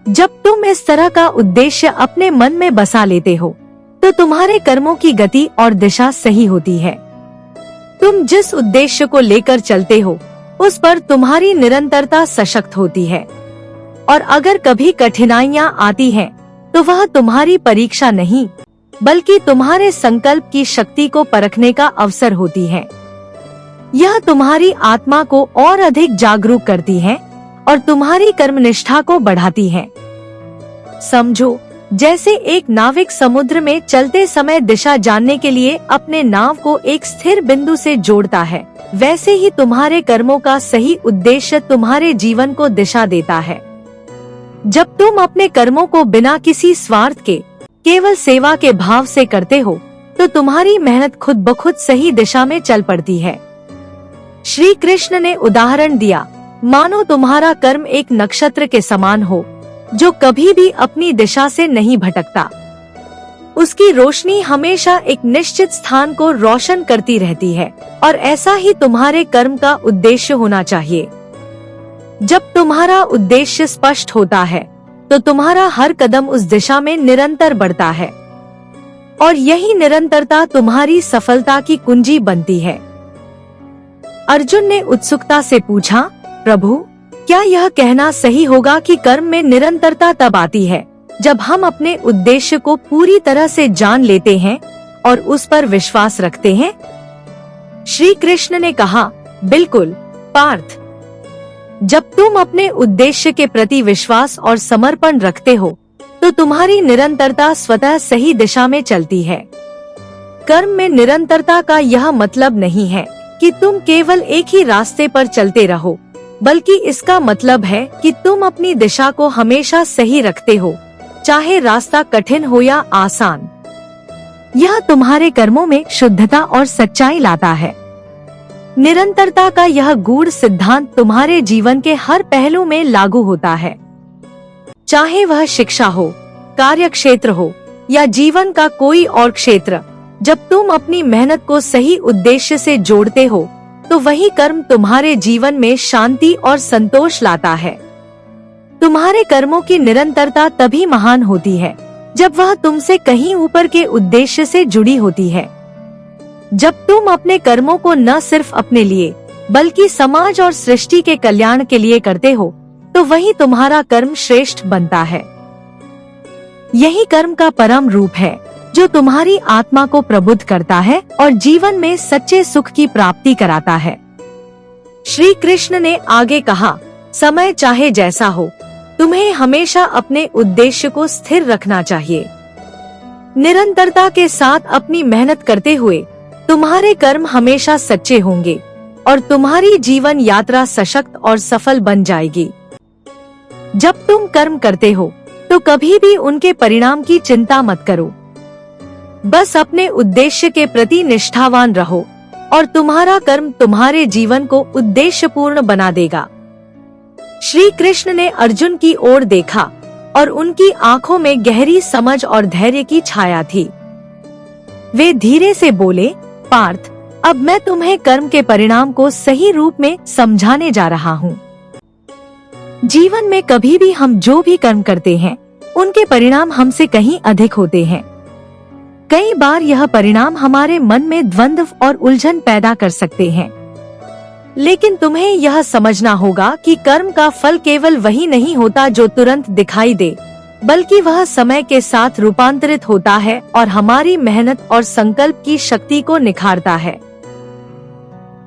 S1: जब तुम इस तरह का उद्देश्य अपने मन में बसा लेते हो तो तुम्हारे कर्मों की गति और दिशा सही होती है। तुम जिस उद्देश्य को लेकर चलते हो उस पर तुम्हारी निरंतरता सशक्त होती है। और अगर कभी कठिनाइयां आती हैं तो वह तुम्हारी परीक्षा नहीं बल्कि तुम्हारे संकल्प की शक्ति को परखने का अवसर होती है। यह तुम्हारी आत्मा को और अधिक जागरूक करती है और तुम्हारी कर्मनिष्ठा को बढ़ाती है। समझो, जैसे एक नाविक समुद्र में चलते समय दिशा जानने के लिए अपने नाव को एक स्थिर बिंदु से जोड़ता है, वैसे ही तुम्हारे कर्मों का सही उद्देश्य तुम्हारे जीवन को दिशा देता है। जब तुम अपने कर्मों को बिना किसी स्वार्थ के केवल सेवा के भाव से करते हो तो तुम्हारी मेहनत खुद ब खुद सही दिशा में चल पड़ती है। श्री कृष्ण ने उदाहरण दिया, मानो तुम्हारा कर्म एक नक्षत्र के समान हो, जो कभी भी अपनी दिशा से नहीं भटकता। उसकी रोशनी हमेशा एक निश्चित स्थान को रोशन करती रहती है, और ऐसा ही तुम्हारे कर्म का उद्देश्य होना चाहिए। जब तुम्हारा उद्देश्य स्पष्ट होता है, तो तुम्हारा हर कदम उस दिशा में निरंतर बढ़ता है, और यही निरंतरता तुम्हारी सफलता की कुंजी बनती है। अर्जुन ने उत्सुकता से पूछा, प्रभु, क्या यह कहना सही होगा कि कर्म में निरंतरता तब आती है जब हम अपने उद्देश्य को पूरी तरह से जान लेते हैं और उस पर विश्वास रखते हैं? श्री कृष्ण ने कहा, बिल्कुल पार्थ। जब तुम अपने उद्देश्य के प्रति विश्वास और समर्पण रखते हो, तो तुम्हारी निरंतरता स्वतः सही दिशा में चलती है। कर्म में निरंतरता का यह मतलब नहीं है कि तुम केवल एक ही रास्ते पर चलते रहो, बल्कि इसका मतलब है कि तुम अपनी दिशा को हमेशा सही रखते हो, चाहे रास्ता कठिन हो या आसान। यह तुम्हारे कर्मों में शुद्धता और सच्चाई लाता है। निरंतरता का यह गूढ़ सिद्धांत तुम्हारे जीवन के हर पहलू में लागू होता है, चाहे वह शिक्षा हो, कार्य क्षेत्र हो या जीवन का कोई और क्षेत्र। जब तुम अपनी मेहनत को सही उद्देश्य से जोड़ते हो, तो वही कर्म तुम्हारे जीवन में शांति और संतोष लाता है। तुम्हारे कर्मों की निरंतरता तभी महान होती है जब वह तुमसे कहीं ऊपर के उद्देश्य से जुड़ी होती है। जब तुम अपने कर्मों को न सिर्फ अपने लिए बल्कि समाज और सृष्टि के कल्याण के लिए करते हो, तो वही तुम्हारा कर्म श्रेष्ठ बनता है। यही कर्म का परम रूप है, जो तुम्हारी आत्मा को प्रबुद्ध करता है और जीवन में सच्चे सुख की प्राप्ति कराता है। श्री कृष्ण ने आगे कहा, समय चाहे जैसा हो, तुम्हें हमेशा अपने उद्देश्य को स्थिर रखना चाहिए। निरंतरता के साथ अपनी मेहनत करते हुए तुम्हारे कर्म हमेशा सच्चे होंगे और तुम्हारी जीवन यात्रा सशक्त और सफल बन जाएगी। जब तुम कर्म करते हो, तो कभी भी उनके परिणाम की चिंता मत करो। बस अपने उद्देश्य के प्रति निष्ठावान रहो और तुम्हारा कर्म तुम्हारे जीवन को उद्देश्यपूर्ण बना देगा। श्री कृष्ण ने अर्जुन की ओर देखा और उनकी आंखों में गहरी समझ और धैर्य की छाया थी। वे धीरे से बोले, पार्थ, अब मैं तुम्हें कर्म के परिणाम को सही रूप में समझाने जा रहा हूँ। जीवन में कभी भी हम जो भी कर्म करते हैं, उनके परिणाम हमसे कहीं अधिक होते हैं। कई बार यह परिणाम हमारे मन में द्वंद्व और उलझन पैदा कर सकते हैं, लेकिन तुम्हें यह समझना होगा कि कर्म का फल केवल वही नहीं होता जो तुरंत दिखाई दे, बल्कि वह समय के साथ रूपांतरित होता है और हमारी मेहनत और संकल्प की शक्ति को निखारता है।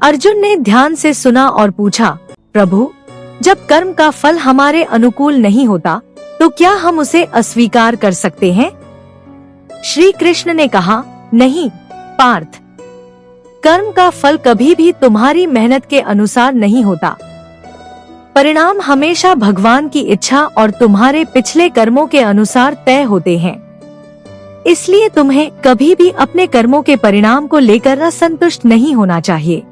S1: अर्जुन ने ध्यान से सुना और पूछा, प्रभु, जब कर्म का फल हमारे अनुकूल नहीं होता, तो क्या हम उसे अस्वीकार कर सकते हैं? श्री कृष्ण ने कहा, नहीं पार्थ, कर्म का फल कभी भी तुम्हारी मेहनत के अनुसार नहीं होता। परिणाम हमेशा भगवान की इच्छा और तुम्हारे पिछले कर्मों के अनुसार तय होते हैं। इसलिए तुम्हें कभी भी अपने कर्मों के परिणाम को लेकर असंतुष्ट नहीं होना चाहिए।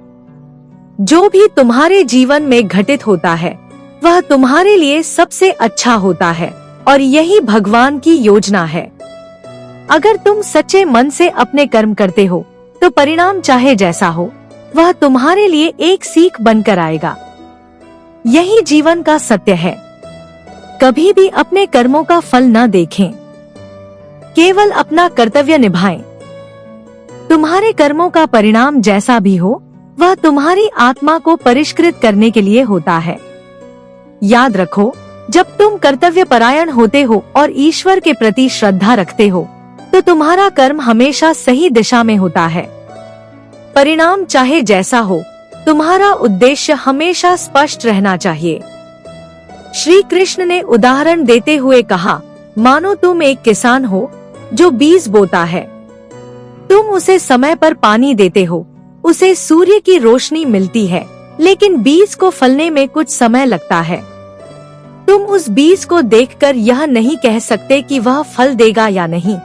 S1: जो भी तुम्हारे जीवन में घटित होता है, वह तुम्हारे लिए सबसे अच्छा होता है और यही भगवान की योजना है। अगर तुम सच्चे मन से अपने कर्म करते हो, तो परिणाम चाहे जैसा हो, वह तुम्हारे लिए एक सीख बनकर आएगा। यही जीवन का सत्य है। कभी भी अपने कर्मों का फल न देखें, केवल अपना कर्तव्य निभाएं। तुम्हारे कर्मों का परिणाम जैसा भी हो, वह तुम्हारी आत्मा को परिष्कृत करने के लिए होता है। याद रखो, जब तुम कर्तव्य परायण होते हो और ईश्वर के प्रति श्रद्धा रखते हो, तो तुम्हारा कर्म हमेशा सही दिशा में होता है। परिणाम चाहे जैसा हो, तुम्हारा उद्देश्य हमेशा स्पष्ट रहना चाहिए। श्री कृष्ण ने उदाहरण देते हुए कहा, मानो तुम एक किसान हो जो बीज बोता है। तुम उसे समय पर पानी देते हो, उसे सूर्य की रोशनी मिलती है, लेकिन बीज को फलने में कुछ समय लगता है। तुम उस बीज को देखकर यह नहीं कह सकते कि वह फल देगा या नहीं,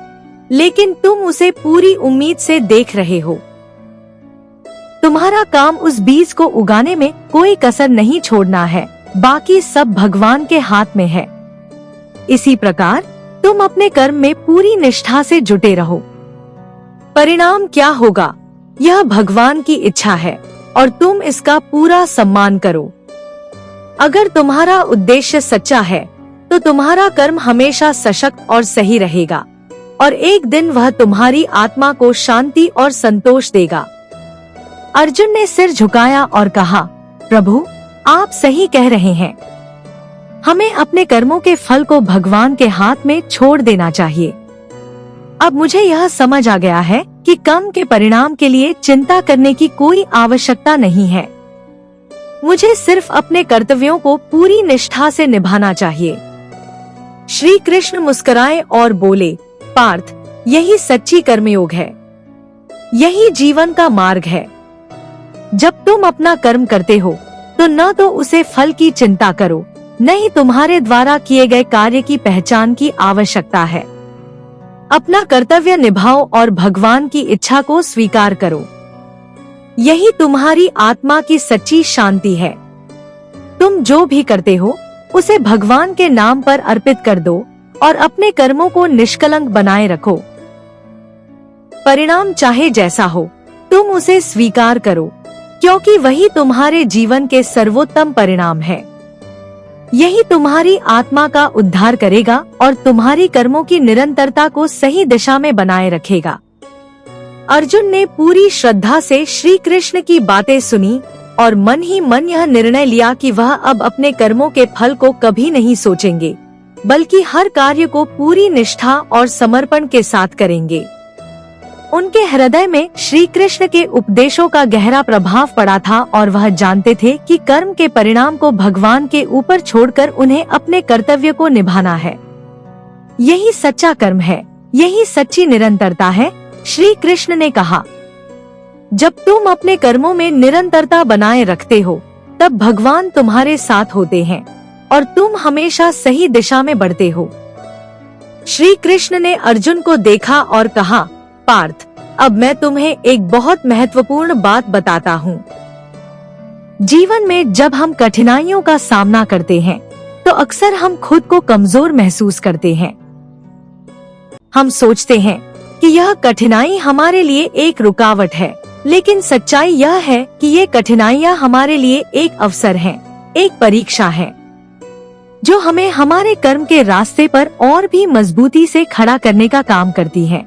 S1: लेकिन तुम उसे पूरी उम्मीद से देख रहे हो। तुम्हारा काम उस बीज को उगाने में कोई कसर नहीं छोड़ना है, बाकी सब भगवान के हाथ में है। इसी प्रकार तुम अपने कर्म में पूरी निष्ठा से जुटे रहो। परिणाम क्या होगा यह भगवान की इच्छा है और तुम इसका पूरा सम्मान करो। अगर तुम्हारा उद्देश्य सच्चा है तो तुम्हारा कर्म हमेशा सशक्त और सही रहेगा और एक दिन वह तुम्हारी आत्मा को शांति और संतोष देगा। अर्जुन ने सिर झुकाया और कहा, प्रभु आप सही कह रहे हैं। हमें अपने कर्मों के फल को भगवान के हाथ में छोड़ देना चाहिए। अब मुझे यह समझ आ गया है कि कर्म के परिणाम के लिए चिंता करने की कोई आवश्यकता नहीं है। मुझे सिर्फ अपने कर्तव्यों को पूरी निष्ठा से निभाना चाहिए। श्री कृष्ण मुस्कुराए और बोले, पार्थ यही सच्ची कर्मयोग है, यही जीवन का मार्ग है। जब तुम अपना कर्म करते हो तो न तो उसे फल की चिंता करो, न ही तुम्हारे द्वारा किए गए कार्य की पहचान की आवश्यकता है। अपना कर्तव्य निभाओ और भगवान की इच्छा को स्वीकार करो। यही तुम्हारी आत्मा की सच्ची शांति है। तुम जो भी करते हो उसे भगवान के नाम पर अर्पित कर दो और अपने कर्मों को निष्कलंक बनाए रखो। परिणाम चाहे जैसा हो तुम उसे स्वीकार करो, क्योंकि वही तुम्हारे जीवन के सर्वोत्तम परिणाम है। यही तुम्हारी आत्मा का उद्धार करेगा और तुम्हारी कर्मों की निरंतरता को सही दिशा में बनाए रखेगा। अर्जुन ने पूरी श्रद्धा से श्री कृष्ण की बातें सुनी और मन ही मन यह निर्णय लिया कि वह अब अपने कर्मों के फल को कभी नहीं सोचेंगे, बल्कि हर कार्य को पूरी निष्ठा और समर्पण के साथ करेंगे। उनके हृदय में श्री कृष्ण के उपदेशों का गहरा प्रभाव पड़ा था और वह जानते थे कि कर्म के परिणाम को भगवान के ऊपर छोड़कर उन्हें अपने कर्तव्य को निभाना है। यही सच्चा कर्म है, यही सच्ची निरंतरता है। श्री कृष्ण ने कहा, जब तुम अपने कर्मों में निरंतरता बनाए रखते हो तब भगवान तुम्हारे साथ होते हैं और तुम हमेशा सही दिशा में बढ़ते हो। श्री कृष्ण ने अर्जुन को देखा और कहा, पार्थ अब मैं तुम्हें एक बहुत महत्वपूर्ण बात बताता हूँ। जीवन में जब हम कठिनाइयों का सामना करते हैं तो अक्सर हम खुद को कमजोर महसूस करते हैं। हम सोचते हैं कि यह कठिनाई हमारे लिए एक रुकावट है, लेकिन सच्चाई यह है कि ये कठिनाइयाँ हमारे लिए एक अवसर हैं, एक परीक्षा है, जो हमें हमारे कर्म के रास्ते पर और भी मजबूती से खड़ा करने का काम करती है।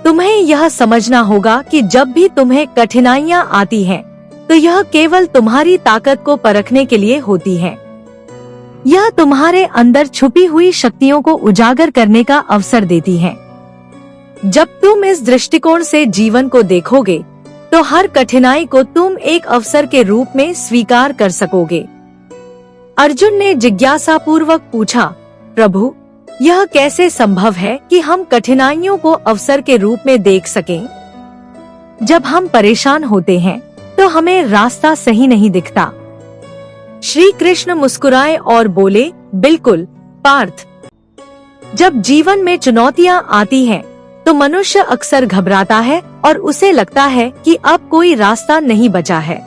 S1: तुम्हें यह समझना होगा कि जब भी तुम्हें कठिनाइयाँ आती हैं, तो यह केवल तुम्हारी ताकत को परखने के लिए होती है। यह तुम्हारे अंदर छुपी हुई शक्तियों को उजागर करने का अवसर देती है। जब तुम इस दृष्टिकोण से जीवन को देखोगे तो हर कठिनाई को तुम एक अवसर के रूप में स्वीकार कर सकोगे। अर्जुन ने जिज्ञासा पूर्वक पूछा, प्रभु यह कैसे संभव है कि हम कठिनाइयों को अवसर के रूप में देख सकें? जब हम परेशान होते हैं तो हमें रास्ता सही नहीं दिखता। श्री कृष्ण मुस्कुराए और बोले, बिल्कुल पार्थ, जब जीवन में चुनौतियाँ आती हैं तो मनुष्य अक्सर घबराता है और उसे लगता है कि अब कोई रास्ता नहीं बचा है।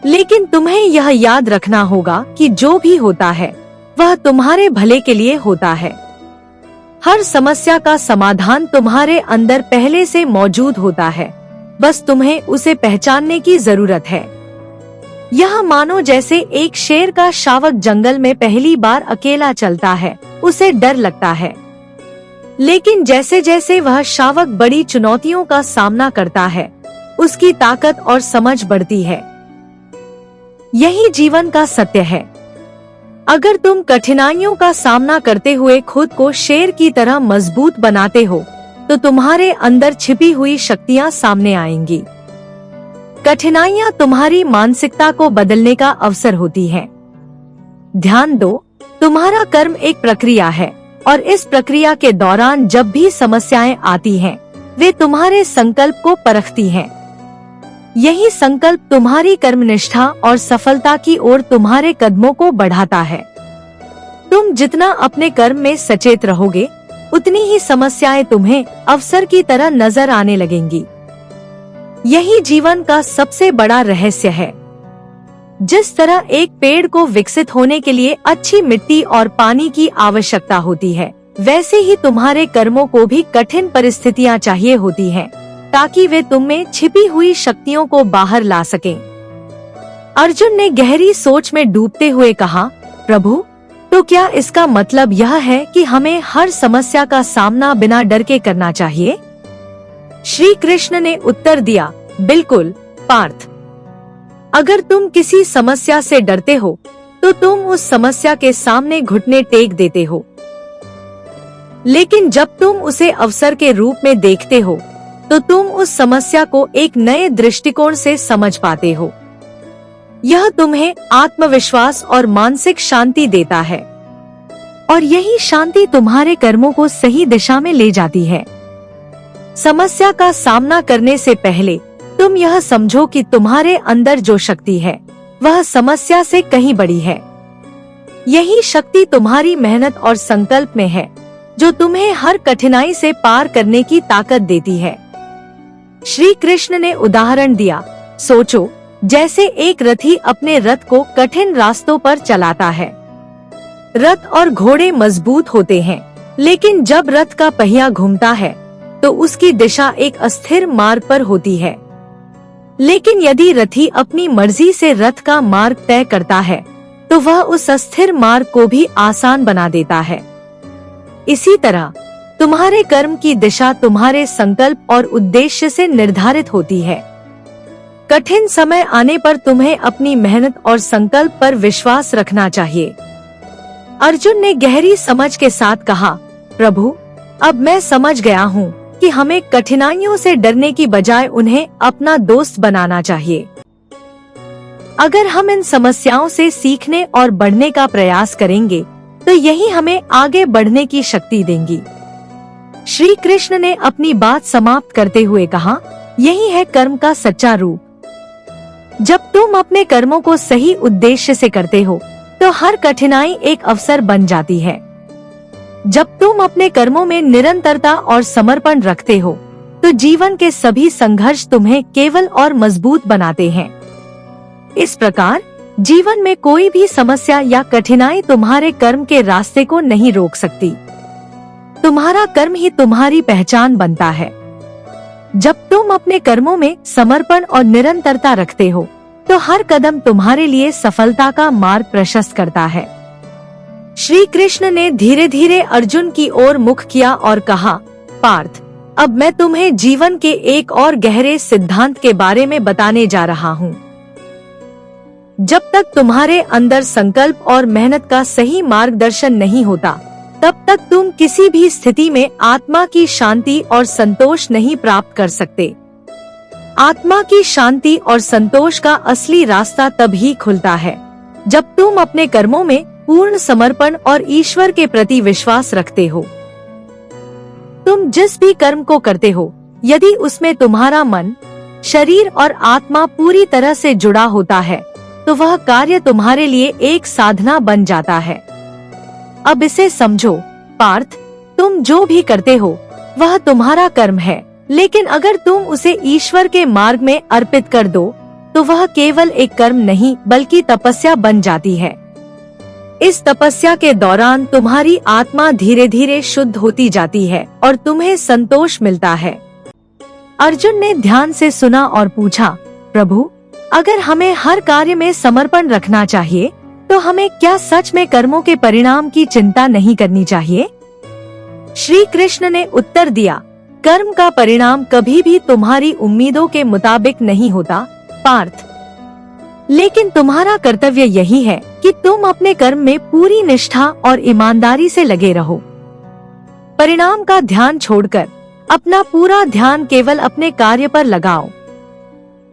S1: लेकिन तुम्हें यह याद रखना होगा कि जो भी होता है वह तुम्हारे भले के लिए होता है। हर समस्या का समाधान तुम्हारे अंदर पहले से मौजूद होता है, बस तुम्हें उसे पहचानने की जरूरत है। यह मानो जैसे एक शेर का शावक जंगल में पहली बार अकेला चलता है, उसे डर लगता है, लेकिन जैसे जैसे वह शावक बड़ी चुनौतियों का सामना करता है, उसकी ताकत और समझ बढ़ती है। यही जीवन का सत्य है। अगर तुम कठिनाइयों का सामना करते हुए खुद को शेर की तरह मजबूत बनाते हो, तो तुम्हारे अंदर छिपी हुई शक्तियाँ सामने आएंगी। कठिनाइयाँ तुम्हारी मानसिकता को बदलने का अवसर होती हैं। ध्यान दो, तुम्हारा कर्म एक प्रक्रिया है और इस प्रक्रिया के दौरान जब भी समस्याएं आती हैं, वे तुम्हारे संकल्प को परखती हैं। यही संकल्प तुम्हारी कर्मनिष्ठा और सफलता की ओर तुम्हारे कदमों को बढ़ाता है। तुम जितना अपने कर्म में सचेत रहोगे, उतनी ही समस्याएं तुम्हें अवसर की तरह नजर आने लगेंगी। यही जीवन का सबसे बड़ा रहस्य है। जिस तरह एक पेड़ को विकसित होने के लिए अच्छी मिट्टी और पानी की आवश्यकता होती है, वैसे ही तुम्हारे कर्मों को भी कठिन परिस्थितियां चाहिए होती हैं, ताकि वे तुम में छिपी हुई शक्तियों को बाहर ला सकें। अर्जुन ने गहरी सोच में डूबते हुए कहा, प्रभु, तो क्या इसका मतलब यह है कि हमें हर समस्या का सामना बिना डर के करना चाहिए? श्री कृष्ण ने उत्तर दिया, बिल्कुल पार्थ। अगर तुम किसी समस्या से डरते हो तो तुम उस समस्या के सामने घुटने टेक देते हो, लेकिन जब तुम उसे अवसर के रूप में देखते हो तो तुम उस समस्या को एक नए दृष्टिकोण से समझ पाते हो। यह तुम्हें आत्मविश्वास और मानसिक शांति देता है, और यही शांति तुम्हारे कर्मों को सही दिशा में ले जाती है। समस्या का सामना करने से पहले तुम यह समझो कि तुम्हारे अंदर जो शक्ति है वह समस्या से कहीं बड़ी है। यही शक्ति तुम्हारी मेहनत और संकल्प में है, जो तुम्हें हर कठिनाई से पार करने की ताकत देती है। श्री कृष्ण ने उदाहरण दिया, सोचो जैसे एक रथी अपने रथ को कठिन रास्तों पर चलाता है। रथ और घोड़े मजबूत होते हैं, लेकिन जब रथ का पहिया घूमता है तो उसकी दिशा एक अस्थिर मार्ग पर होती है। लेकिन यदि रथी अपनी मर्जी से रथ का मार्ग तय करता है तो वह उस अस्थिर मार्ग को भी आसान बना देता है। इसी तरह तुम्हारे कर्म की दिशा तुम्हारे संकल्प और उद्देश्य से निर्धारित होती है। कठिन समय आने पर तुम्हें अपनी मेहनत और संकल्प पर विश्वास रखना चाहिए। अर्जुन ने गहरी समझ के साथ कहा, प्रभु, अब मैं समझ गया हूँ कि हमें कठिनाइयों से डरने की बजाय उन्हें अपना दोस्त बनाना चाहिए। अगर हम इन समस्याओं से सीखने और बढ़ने का प्रयास करेंगे तो यही हमें आगे बढ़ने की शक्ति देंगी। श्री कृष्ण ने अपनी बात समाप्त करते हुए कहा, यही है कर्म का सच्चा रूप। जब तुम अपने कर्मों को सही उद्देश्य से करते हो तो हर कठिनाई एक अवसर बन जाती है। जब तुम अपने कर्मों में निरंतरता और समर्पण रखते हो तो जीवन के सभी संघर्ष तुम्हें केवल और मजबूत बनाते हैं। इस प्रकार जीवन में कोई भी समस्या या कठिनाई तुम्हारे कर्म के रास्ते को नहीं रोक सकती। तुम्हारा कर्म ही तुम्हारी पहचान बनता है। जब तुम अपने कर्मों में समर्पण और निरंतरता रखते हो तो हर कदम तुम्हारे लिए सफलता का मार्ग प्रशस्त करता है। श्री कृष्ण ने धीरे धीरे अर्जुन की ओर मुख किया और कहा, पार्थ, अब मैं तुम्हें जीवन के एक और गहरे सिद्धांत के बारे में बताने जा रहा हूँ। जब तक तुम्हारे अंदर संकल्प और मेहनत का सही मार्गदर्शन नहीं होता, तब तक तुम किसी भी स्थिति में आत्मा की शांति और संतोष नहीं प्राप्त कर सकते। आत्मा की शांति और संतोष का असली रास्ता तभी खुलता है जब तुम अपने कर्मों में पूर्ण समर्पण और ईश्वर के प्रति विश्वास रखते हो। तुम जिस भी कर्म को करते हो, यदि उसमें तुम्हारा मन, शरीर और आत्मा पूरी तरह से जुड़ा होता है तो वह कार्य तुम्हारे लिए एक साधना बन जाता है। अब इसे समझो पार्थ, तुम जो भी करते हो वह तुम्हारा कर्म है, लेकिन अगर तुम उसे ईश्वर के मार्ग में अर्पित कर दो तो वह केवल एक कर्म नहीं बल्कि तपस्या बन जाती है। इस तपस्या के दौरान तुम्हारी आत्मा धीरे धीरे शुद्ध होती जाती है और तुम्हें संतोष मिलता है। अर्जुन ने ध्यान से सुना और पूछा, प्रभु, अगर हमें हर कार्य में समर्पण रखना चाहिए तो हमें क्या सच में कर्मों के परिणाम की चिंता नहीं करनी चाहिए? श्री कृष्ण ने उत्तर दिया, कर्म का परिणाम कभी भी तुम्हारी उम्मीदों के मुताबिक नहीं होता पार्थ, लेकिन तुम्हारा कर्तव्य यही है कि तुम अपने कर्म में पूरी निष्ठा और ईमानदारी से लगे रहो। परिणाम का ध्यान छोड़कर अपना पूरा ध्यान केवल अपने कार्य पर लगाओ।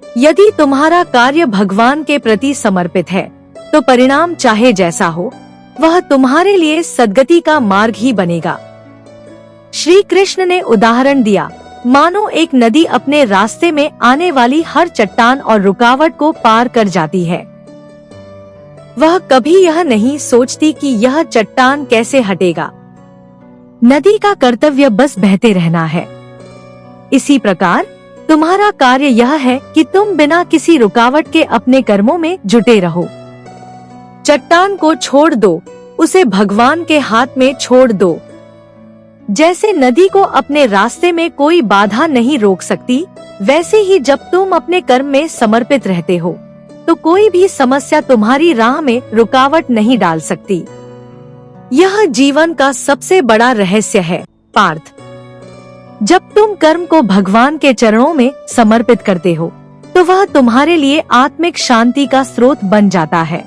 S1: यदि तुम्हारा कार्य भगवान के प्रति समर्पित है तो परिणाम चाहे जैसा हो, वह तुम्हारे लिए सद्गति का मार्ग ही बनेगा। श्री कृष्ण ने उदाहरण दिया, मानो एक नदी अपने रास्ते में आने वाली हर चट्टान और रुकावट को पार कर जाती है। वह कभी यह नहीं सोचती कि यह चट्टान कैसे हटेगा। नदी का कर्तव्य बस बहते रहना है। इसी प्रकार तुम्हारा कार्य यह है कि तुम बिना किसी रुकावट के अपने कर्मों में जुटे रहो। चट्टान को छोड़ दो, उसे भगवान के हाथ में छोड़ दो। जैसे नदी को अपने रास्ते में कोई बाधा नहीं रोक सकती, वैसे ही जब तुम अपने कर्म में समर्पित रहते हो तो कोई भी समस्या तुम्हारी राह में रुकावट नहीं डाल सकती। यह जीवन का सबसे बड़ा रहस्य है पार्थ। जब तुम कर्म को भगवान के चरणों में समर्पित करते हो तो वह तुम्हारे लिए आत्मिक शांति का स्रोत बन जाता है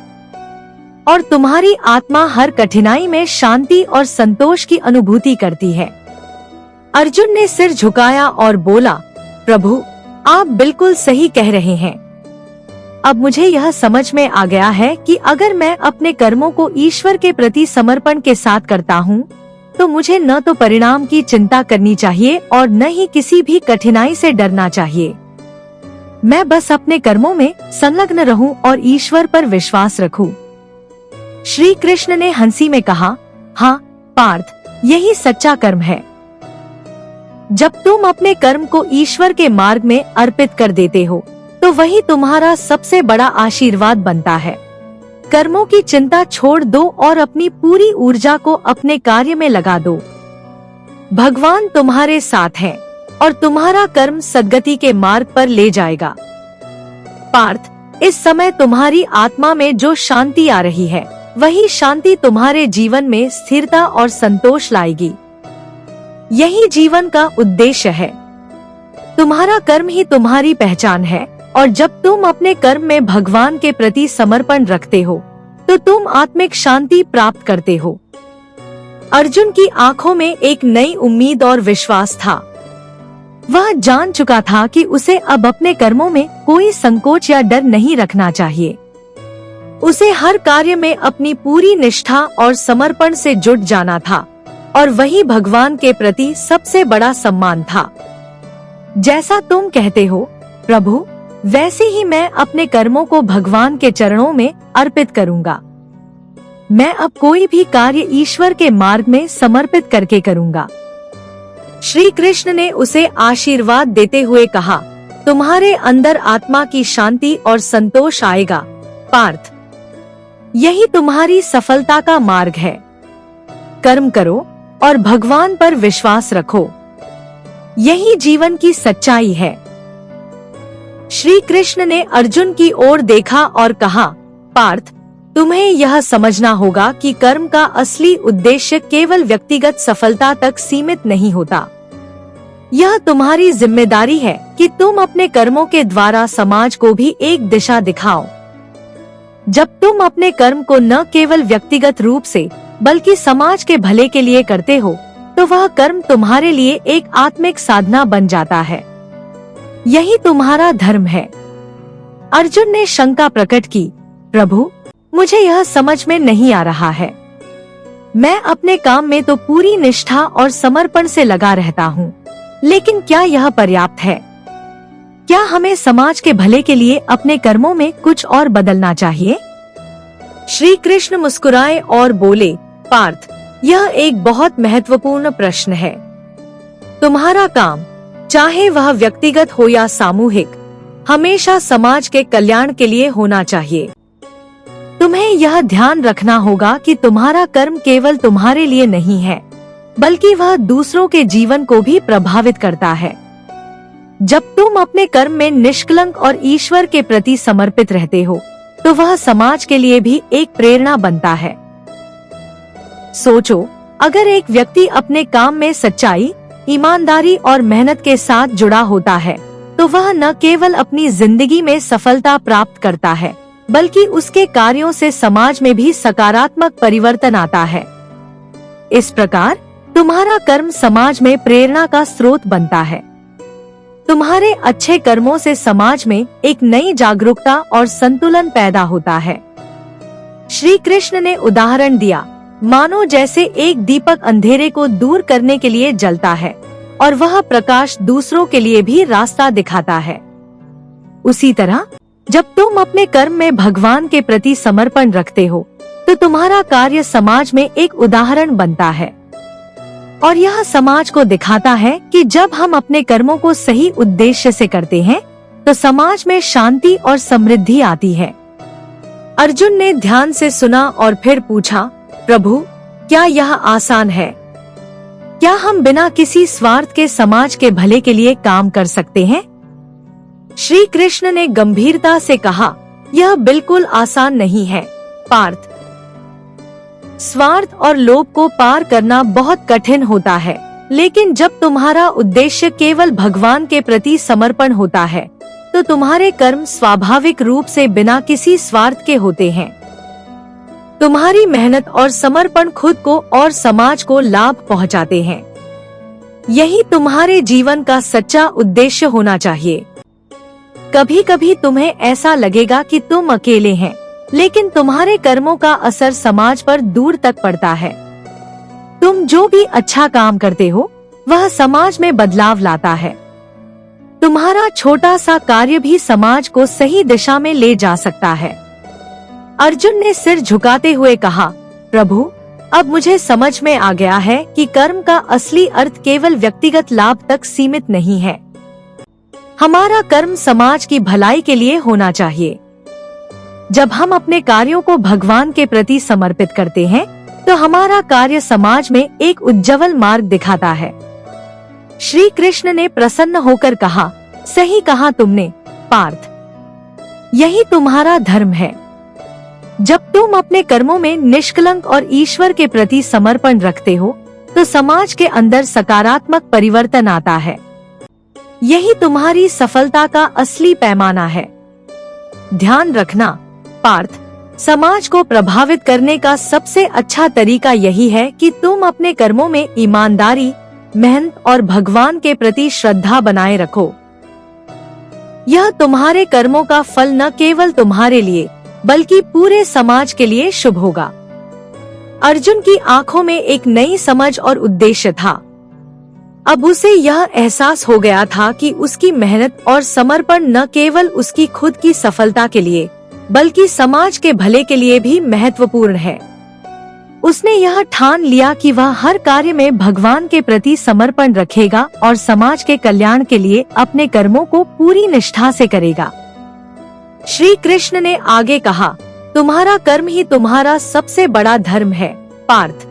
S1: और तुम्हारी आत्मा हर कठिनाई में शांति और संतोष की अनुभूति करती है। अर्जुन ने सिर झुकाया और बोला, प्रभु आप बिल्कुल सही कह रहे हैं। अब मुझे यह समझ में आ गया है कि अगर मैं अपने कर्मों को ईश्वर के प्रति समर्पण के साथ करता हूँ तो मुझे न तो परिणाम की चिंता करनी चाहिए और न ही किसी भी कठिनाई से डरना चाहिए। मैं बस अपने कर्मों में संलग्न रहूं और ईश्वर पर विश्वास रखूं। श्री कृष्ण ने हंसी में कहा, हाँ पार्थ, यही सच्चा कर्म है। जब तुम अपने कर्म को ईश्वर के मार्ग में अर्पित कर देते हो तो वही तुम्हारा सबसे बड़ा आशीर्वाद बनता है। कर्मों की चिंता छोड़ दो और अपनी पूरी ऊर्जा को अपने कार्य में लगा दो। भगवान तुम्हारे साथ हैं और तुम्हारा कर्म सद्गति के मार्ग पर ले जाएगा। पार्थ, इस समय तुम्हारी आत्मा में जो शांति आ रही है वही शांति तुम्हारे जीवन में स्थिरता और संतोष लाएगी। यही जीवन का उद्देश्य है। तुम्हारा कर्म ही तुम्हारी पहचान है और जब तुम अपने कर्म में भगवान के प्रति समर्पण रखते हो तो तुम आत्मिक शांति प्राप्त करते हो। अर्जुन की आंखों में एक नई उम्मीद और विश्वास था। वह जान चुका था कि उसे अब अपने कर्मों में कोई संकोच या डर नहीं रखना चाहिए। उसे हर कार्य में अपनी पूरी निष्ठा और समर्पण से जुट जाना था और वही भगवान के प्रति सबसे बड़ा सम्मान था। जैसा तुम कहते हो प्रभु, वैसे ही मैं अपने कर्मों को भगवान के चरणों में अर्पित करूंगा। मैं अब कोई भी कार्य ईश्वर के मार्ग में समर्पित करके करूंगा। श्री कृष्ण ने उसे आशीर्वाद देते हुए कहा, तुम्हारे अंदर आत्मा की शांति और संतोष आएगा पार्थ। यही तुम्हारी सफलता का मार्ग है। कर्म करो और भगवान पर विश्वास रखो। यही जीवन की सच्चाई है। श्री कृष्ण ने अर्जुन की ओर देखा और कहा, पार्थ, तुम्हें यह समझना होगा कि कर्म का असली उद्देश्य केवल व्यक्तिगत सफलता तक सीमित नहीं होता। यह तुम्हारी जिम्मेदारी है कि तुम अपने कर्मों के द्वारा समाज को भी एक दिशा दिखाओ। जब तुम अपने कर्म को न केवल व्यक्तिगत रूप से बल्कि समाज के भले के लिए करते हो तो वह कर्म तुम्हारे लिए एक आत्मिक साधना बन जाता है। यही तुम्हारा धर्म है। अर्जुन ने शंका प्रकट की, प्रभु, मुझे यह समझ में नहीं आ रहा है। मैं अपने काम में तो पूरी निष्ठा और समर्पण से लगा रहता हूँ, लेकिन क्या यह पर्याप्त है? क्या हमें समाज के भले के लिए अपने कर्मों में कुछ और बदलना चाहिए? श्री कृष्ण मुस्कुराए और बोले, पार्थ, यह एक बहुत महत्वपूर्ण प्रश्न है। तुम्हारा काम, चाहे वह व्यक्तिगत हो या सामूहिक, हमेशा समाज के कल्याण के लिए होना चाहिए। तुम्हें यह ध्यान रखना होगा कि तुम्हारा कर्म केवल तुम्हारे लिए नहीं है, बल्कि वह दूसरों के जीवन को भी प्रभावित करता है। जब तुम अपने कर्म में निष्कलंक और ईश्वर के प्रति समर्पित रहते हो, तो वह समाज के लिए भी एक प्रेरणा बनता है। सोचो, अगर एक व्यक्ति अपने काम में सच्चाई, ईमानदारी और मेहनत के साथ जुड़ा होता है, तो वह न केवल अपनी जिंदगी में सफलता प्राप्त करता है, बल्कि उसके कार्यों से समाज में भी सकारात्मक परिवर्तन आता है। इस प्रकार तुम्हारा कर्म समाज में प्रेरणा का स्रोत बनता है। तुम्हारे अच्छे कर्मों से समाज में एक नई जागरूकता और संतुलन पैदा होता है। श्री कृष्ण ने उदाहरण दिया, मानो जैसे एक दीपक अंधेरे को दूर करने के लिए जलता है और वह प्रकाश दूसरों के लिए भी रास्ता दिखाता है। उसी तरह जब तुम अपने कर्म में भगवान के प्रति समर्पण रखते हो, तो तुम्हारा कार्य समाज में एक उदाहरण बनता है। और यह समाज को दिखाता है कि जब हम अपने कर्मों को सही उद्देश्य से करते हैं तो समाज में शांति और समृद्धि आती है। अर्जुन ने ध्यान से सुना और फिर पूछा, प्रभु, क्या यह आसान है? क्या हम बिना किसी स्वार्थ के समाज के भले के लिए काम कर सकते हैं? श्री कृष्ण ने गंभीरता से कहा, यह बिल्कुल आसान नहीं है पार्थ। स्वार्थ और लोभ को पार करना बहुत कठिन होता है, लेकिन जब तुम्हारा उद्देश्य केवल भगवान के प्रति समर्पण होता है तो तुम्हारे कर्म स्वाभाविक रूप से बिना किसी स्वार्थ के होते हैं। तुम्हारी मेहनत और समर्पण खुद को और समाज को लाभ पहुंचाते हैं। यही तुम्हारे जीवन का सच्चा उद्देश्य होना चाहिए। कभी कभी तुम्हें ऐसा लगेगा कि तुम अकेले हैं, लेकिन तुम्हारे कर्मों का असर समाज पर दूर तक पड़ता है। तुम जो भी अच्छा काम करते हो वह समाज में बदलाव लाता है। तुम्हारा छोटा सा कार्य भी समाज को सही दिशा में ले जा सकता है। अर्जुन ने सिर झुकाते हुए कहा, प्रभु, अब मुझे समझ में आ गया है कि कर्म का असली अर्थ केवल व्यक्तिगत लाभ तक सीमित नहीं है। हमारा कर्म समाज की भलाई के लिए होना चाहिए। जब हम अपने कार्यों को भगवान के प्रति समर्पित करते हैं तो हमारा कार्य समाज में एक उज्जवल मार्ग दिखाता है। श्री कृष्ण ने प्रसन्न होकर कहा, सही कहा तुमने पार्थ, यही तुम्हारा धर्म है। जब तुम अपने कर्मों में निष्कलंक और ईश्वर के प्रति समर्पण रखते हो तो समाज के अंदर सकारात्मक परिवर्तन आता है। यही तुम्हारी सफलता का असली पैमाना है। ध्यान रखना पार्थ, समाज को प्रभावित करने का सबसे अच्छा तरीका यही है कि तुम अपने कर्मों में ईमानदारी, मेहनत और भगवान के प्रति श्रद्धा बनाए रखो। यह तुम्हारे कर्मों का फल न केवल तुम्हारे लिए बल्कि पूरे समाज के लिए शुभ होगा। अर्जुन की आंखों में एक नई समझ और उद्देश्य था। अब उसे यह एहसास हो गया था कि उसकी मेहनत और समर्पण न केवल उसकी खुद की सफलता के लिए बल्कि समाज के भले के लिए भी महत्वपूर्ण है। उसने यह ठान लिया कि वह हर कार्य में भगवान के प्रति समर्पण रखेगा और समाज के कल्याण के लिए अपने कर्मों को पूरी निष्ठा से करेगा। श्री कृष्ण ने आगे कहा, तुम्हारा कर्म ही तुम्हारा सबसे बड़ा धर्म है पार्थ।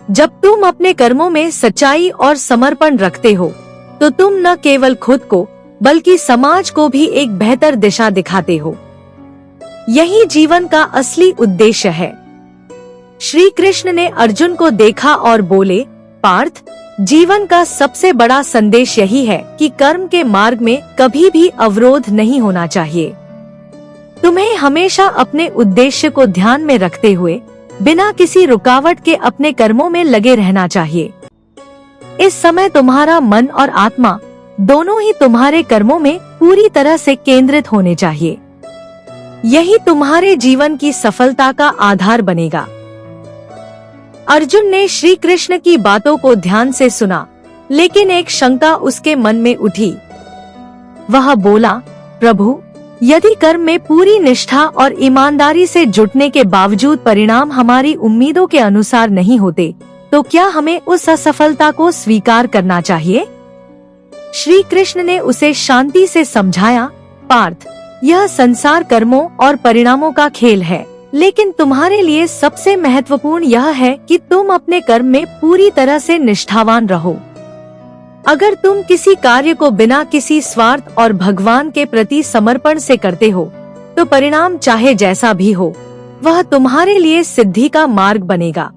S1: जब तुम अपने कर्मों में सच्चाई और समर्पण रखते हो तो तुम न केवल खुद को बल्कि समाज को भी एक बेहतर दिशा दिखाते हो। यही जीवन का असली उद्देश्य है। श्री कृष्ण ने अर्जुन को देखा और बोले, पार्थ, जीवन का सबसे बड़ा संदेश यही है कि कर्म के मार्ग में कभी भी अवरोध नहीं होना चाहिए। तुम्हें हमेशा अपने उद्देश्य को ध्यान में रखते हुए बिना किसी रुकावट के अपने कर्मों में लगे रहना चाहिए। इस समय तुम्हारा मन और आत्मा दोनों ही तुम्हारे कर्मों में पूरी तरह से केंद्रित होने चाहिए। यही तुम्हारे जीवन की सफलता का आधार बनेगा। अर्जुन ने श्री कृष्ण की बातों को ध्यान से सुना, लेकिन एक शंका उसके मन में उठी। वह बोला, प्रभु, यदि कर्म में पूरी निष्ठा और ईमानदारी से जुटने के बावजूद परिणाम हमारी उम्मीदों के अनुसार नहीं होते, तो क्या हमें उस असफलता को स्वीकार करना चाहिए? श्री कृष्ण ने उसे शांति से समझाया, पार्थ, यह संसार कर्मों और परिणामों का खेल है, लेकिन तुम्हारे लिए सबसे महत्वपूर्ण यह है कि तुम अपने कर्म में पूरी तरह से निष्ठावान रहो। अगर तुम किसी कार्य को बिना किसी स्वार्थ और भगवान के प्रति समर्पण से करते हो, तो परिणाम चाहे जैसा भी हो, वह तुम्हारे लिए सिद्धि का मार्ग बनेगा।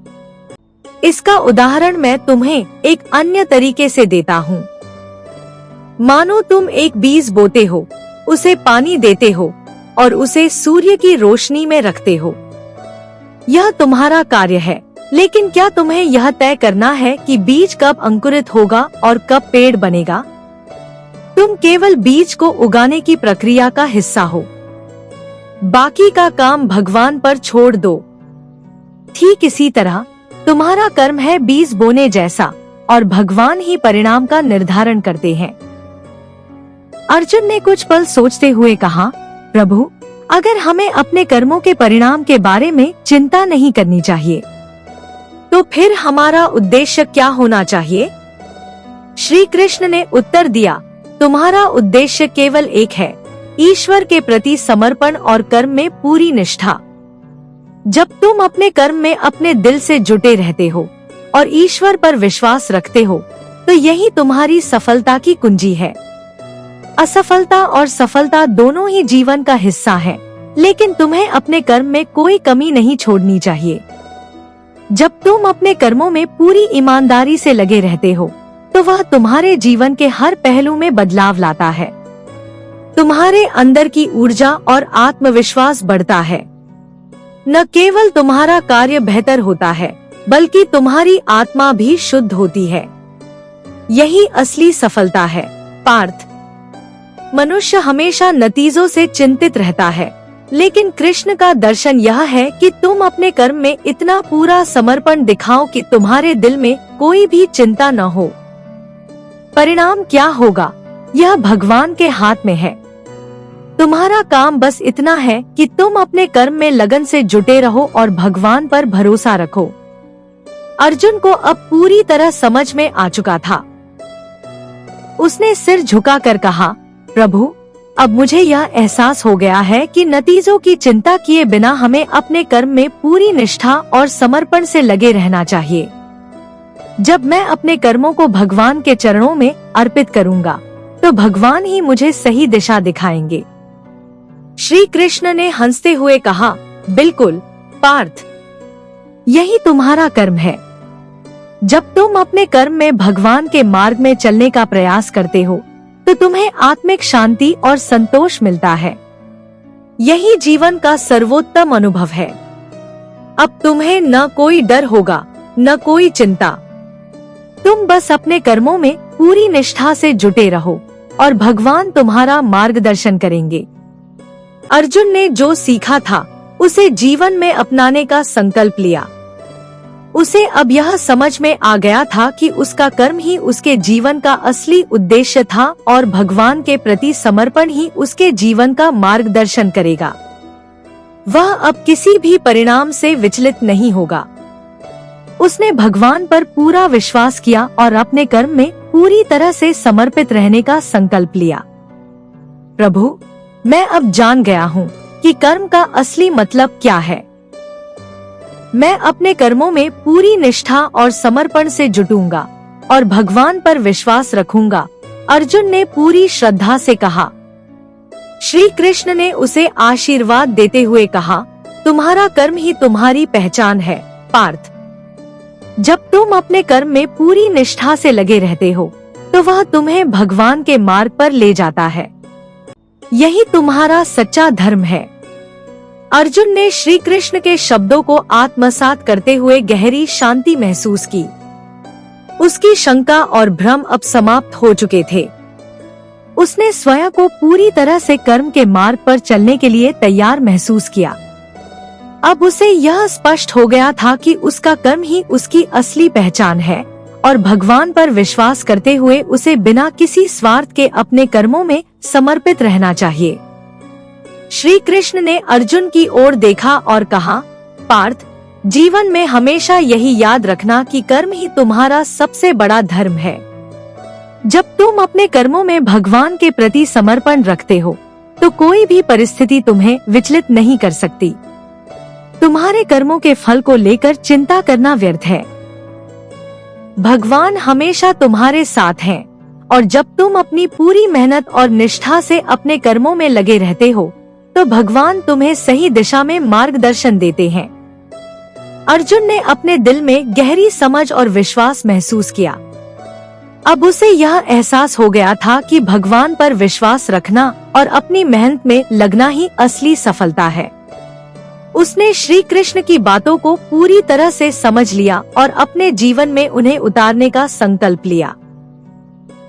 S1: इसका उदाहरण मैं तुम्हें एक अन्य तरीके से देता हूँ। मानो तुम एक बीज बोते हो, उसे पानी देते हो और उसे सूर्य की रोशनी में रखते हो। यह तुम्हारा कार्य है, लेकिन क्या तुम्हें यह तय करना है कि बीज कब अंकुरित होगा और कब पेड़ बनेगा? तुम केवल बीज को उगाने की प्रक्रिया का हिस्सा हो। बाकी का काम भगवान पर छोड़ दो। ठीक इसी तरह तुम्हारा कर्म है बीज बोने जैसा, और भगवान ही परिणाम का निर्धारण करते हैं। अर्जुन ने कुछ पल सोचते हुए कहा, प्रभु, अगर हमें अपने कर्मों के परिणाम के बारे में चिंता नहीं करनी चाहिए, तो फिर हमारा उद्देश्य क्या होना चाहिए? श्री कृष्ण ने उत्तर दिया, तुम्हारा उद्देश्य केवल एक है, ईश्वर के प्रति समर्पण और कर्म में पूरी निष्ठा। जब तुम अपने कर्म में अपने दिल से जुटे रहते हो और ईश्वर पर विश्वास रखते हो, तो यही तुम्हारी सफलता की कुंजी है। असफलता और सफलता दोनों ही जीवन का हिस्सा है, लेकिन तुम्हें अपने कर्म में कोई कमी नहीं छोड़नी चाहिए। जब तुम अपने कर्मों में पूरी ईमानदारी से लगे रहते हो, तो वह तुम्हारे जीवन के हर पहलू में बदलाव लाता है। तुम्हारे अंदर की ऊर्जा और आत्मविश्वास बढ़ता है। न केवल तुम्हारा कार्य बेहतर होता है, बल्कि तुम्हारी आत्मा भी शुद्ध होती है। यही असली सफलता है। पार्थ, मनुष्य हमेशा नतीजों से चिंतित रहता है, लेकिन कृष्ण का दर्शन यह है कि तुम अपने कर्म में इतना पूरा समर्पण दिखाओ कि तुम्हारे दिल में कोई भी चिंता न हो। परिणाम क्या होगा, यह भगवान के हाथ में है। तुम्हारा काम बस इतना है कि तुम अपने कर्म में लगन से जुटे रहो और भगवान पर भरोसा रखो। अर्जुन को अब पूरी तरह समझ में आ चुका था। उसने सिर झुकाकर कहा, प्रभु, अब मुझे यह एहसास हो गया है कि नतीजों की चिंता किए बिना हमें अपने कर्म में पूरी निष्ठा और समर्पण से लगे रहना चाहिए। जब मैं अपने कर्मों को भगवान के चरणों में अर्पित करूंगा, तो भगवान ही मुझे सही दिशा दिखाएंगे। श्री कृष्ण ने हंसते हुए कहा, बिल्कुल पार्थ, यही तुम्हारा कर्म है। जब तुम अपने कर्म में भगवान के मार्ग में चलने का प्रयास करते हो, तो तुम्हें आत्मिक शांति और संतोष मिलता है। यही जीवन का सर्वोत्तम अनुभव है। अब तुम्हें न कोई डर होगा, न कोई चिंता। तुम बस अपने कर्मों में पूरी निष्ठा से जुटे रहो और भगवान तुम्हारा मार्गदर्शन करेंगे। अर्जुन ने जो सीखा था, उसे जीवन में अपनाने का संकल्प लिया। उसे अब यह समझ में आ गया था कि उसका कर्म ही उसके जीवन का असली उद्देश्य था और भगवान के प्रति समर्पण ही उसके जीवन का मार्गदर्शन करेगा। वह अब किसी भी परिणाम से विचलित नहीं होगा। उसने भगवान पर पूरा विश्वास किया और अपने कर्म में पूरी तरह से समर्पित रहने का संकल्प लिया। प्रभु, मैं अब जान गया हूँ कि कर्म का असली मतलब क्या है। मैं अपने कर्मों में पूरी निष्ठा और समर्पण से जुटूंगा और भगवान पर विश्वास रखूंगा, अर्जुन ने पूरी श्रद्धा से कहा। श्री कृष्ण ने उसे आशीर्वाद देते हुए कहा, तुम्हारा कर्म ही तुम्हारी पहचान है पार्थ। जब तुम अपने कर्म में पूरी निष्ठा से लगे रहते हो, तो वह तुम्हें भगवान के मार्ग पर ले जाता है। यही तुम्हारा सच्चा धर्म है। अर्जुन ने श्री कृष्ण के शब्दों को आत्मसात करते हुए गहरी शांति महसूस की। उसकी शंका और भ्रम अब समाप्त हो चुके थे। उसने स्वयं को पूरी तरह से कर्म के मार्ग पर चलने के लिए तैयार महसूस किया। अब उसे यह स्पष्ट हो गया था कि उसका कर्म ही उसकी असली पहचान है और भगवान पर विश्वास करते हुए उसे बिना किसी स्वार्थ के अपने कर्मों में समर्पित रहना चाहिए। श्री कृष्ण ने अर्जुन की ओर देखा और कहा, पार्थ, जीवन में हमेशा यही याद रखना कि कर्म ही तुम्हारा सबसे बड़ा धर्म है। जब तुम अपने कर्मों में भगवान के प्रति समर्पण रखते हो, तो कोई भी परिस्थिति तुम्हें विचलित नहीं कर सकती। तुम्हारे कर्मों के फल को लेकर चिंता करना व्यर्थ है। भगवान हमेशा तुम्हारे साथ हैं और जब तुम अपनी पूरी मेहनत और निष्ठा से अपने कर्मों में लगे रहते हो, तो भगवान तुम्हें सही दिशा में मार्गदर्शन देते हैं। अर्जुन ने अपने दिल में गहरी समझ और विश्वास महसूस किया। अब उसे यह एहसास हो गया था कि भगवान पर विश्वास रखना और अपनी मेहनत में लगना ही असली सफलता है। उसने श्री कृष्ण की बातों को पूरी तरह से समझ लिया और अपने जीवन में उन्हें उतारने का संकल्प लिया।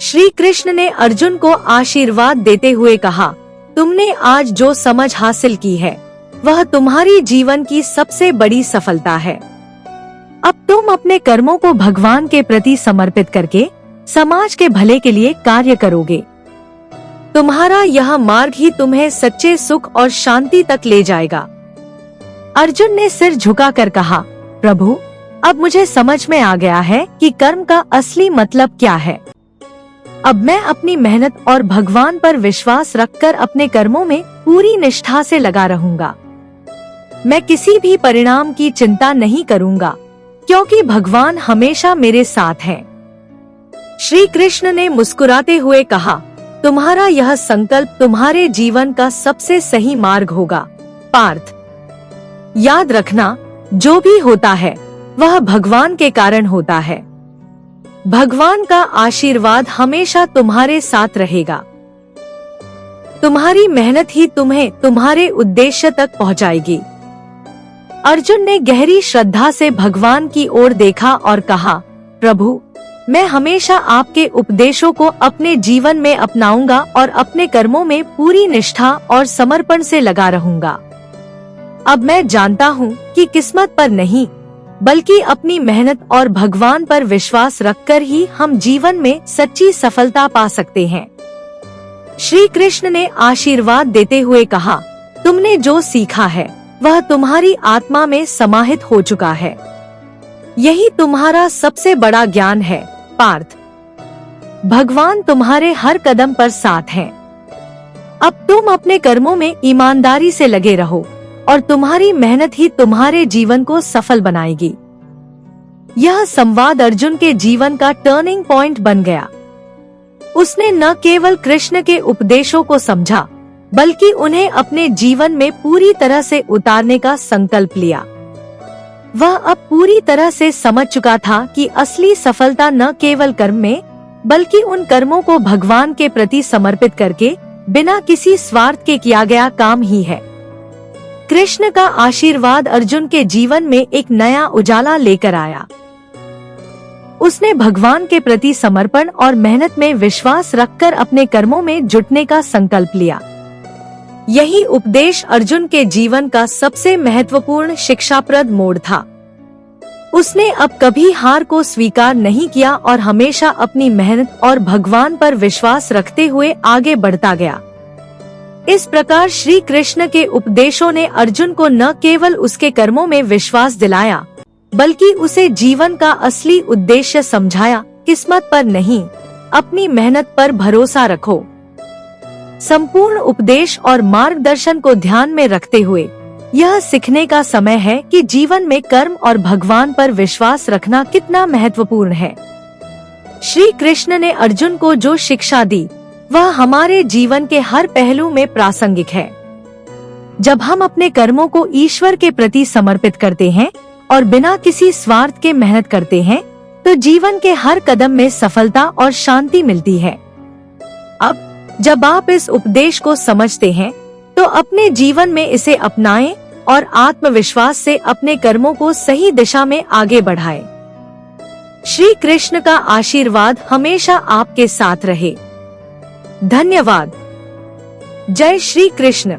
S1: श्री कृष्ण ने अर्जुन को आशीर्वाद देते हुए कहा, तुमने आज जो समझ हासिल की है, वह तुम्हारी जीवन की सबसे बड़ी सफलता है। अब तुम अपने कर्मों को भगवान के प्रति समर्पित करके समाज के भले के लिए कार्य करोगे। तुम्हारा यह मार्ग ही तुम्हें सच्चे सुख और शांति तक ले जाएगा। अर्जुन ने सिर झुकाकर कहा, प्रभु, अब मुझे समझ में आ गया है कि कर्म का असली मतलब क्या है। अब मैं अपनी मेहनत और भगवान पर विश्वास रखकर अपने कर्मों में पूरी निष्ठा से लगा रहूंगा। मैं किसी भी परिणाम की चिंता नहीं करूंगा, क्योंकि भगवान हमेशा मेरे साथ हैं। श्री कृष्ण ने मुस्कुराते हुए कहा, तुम्हारा यह संकल्प तुम्हारे जीवन का सबसे सही मार्ग होगा पार्थ। याद रखना, जो भी होता है वह भगवान के कारण होता है। भगवान का आशीर्वाद हमेशा तुम्हारे साथ रहेगा। तुम्हारी मेहनत ही तुम्हें तुम्हारे उद्देश्य तक पहुंचाएगी। अर्जुन ने गहरी श्रद्धा से भगवान की ओर देखा और कहा, प्रभु, मैं हमेशा आपके उपदेशों को अपने जीवन में अपनाऊंगा और अपने कर्मों में पूरी निष्ठा और समर्पण से लगा रहूंगा। अब मैं जानता हूँ कि किस्मत पर नहीं, बल्कि अपनी मेहनत और भगवान पर विश्वास रखकर ही हम जीवन में सच्ची सफलता पा सकते हैं। श्री कृष्ण ने आशीर्वाद देते हुए कहा, तुमने जो सीखा है वह तुम्हारी आत्मा में समाहित हो चुका है। यही तुम्हारा सबसे बड़ा ज्ञान है पार्थ। भगवान तुम्हारे हर कदम पर साथ हैं। अब तुम अपने कर्मों में ईमानदारी से लगे रहो और तुम्हारी मेहनत ही तुम्हारे जीवन को सफल बनाएगी। यह संवाद अर्जुन के जीवन का टर्निंग पॉइंट बन गया। उसने न केवल कृष्ण के उपदेशों को समझा, बल्कि उन्हें अपने जीवन में पूरी तरह से उतारने का संकल्प लिया। वह अब पूरी तरह से समझ चुका था कि असली सफलता न केवल कर्म में, बल्कि उन कर्मों को भगवान के प्रति समर्पित करके बिना किसी स्वार्थ के किया गया काम ही है। कृष्ण का आशीर्वाद अर्जुन के जीवन में एक नया उजाला लेकर आया। उसने भगवान के प्रति समर्पण और मेहनत में विश्वास रखकर अपने कर्मों में जुटने का संकल्प लिया। यही उपदेश अर्जुन के जीवन का सबसे महत्वपूर्ण शिक्षाप्रद मोड़ था। उसने अब कभी हार को स्वीकार नहीं किया और हमेशा अपनी मेहनत और भगवान पर विश्वास रखते हुए आगे बढ़ता गया। इस प्रकार श्री कृष्ण के उपदेशों ने अर्जुन को न केवल उसके कर्मों में विश्वास दिलाया, बल्कि उसे जीवन का असली उद्देश्य समझाया। किस्मत पर नहीं, अपनी मेहनत पर भरोसा रखो। संपूर्ण उपदेश और मार्गदर्शन को ध्यान में रखते हुए यह सीखने का समय है कि जीवन में कर्म और भगवान पर विश्वास रखना कितना महत्वपूर्ण है। श्री कृष्ण ने अर्जुन को जो शिक्षा दी वह हमारे जीवन के हर पहलू में प्रासंगिक है। जब हम अपने कर्मों को ईश्वर के प्रति समर्पित करते हैं और बिना किसी स्वार्थ के मेहनत करते हैं, तो जीवन के हर कदम में सफलता और शांति मिलती है। अब जब आप इस उपदेश को समझते हैं, तो अपने जीवन में इसे अपनाएं और आत्मविश्वास से अपने कर्मों को सही दिशा में आगे बढ़ाएं। श्री कृष्ण का आशीर्वाद हमेशा आपके साथ रहे। धन्यवाद। जय श्री कृष्ण।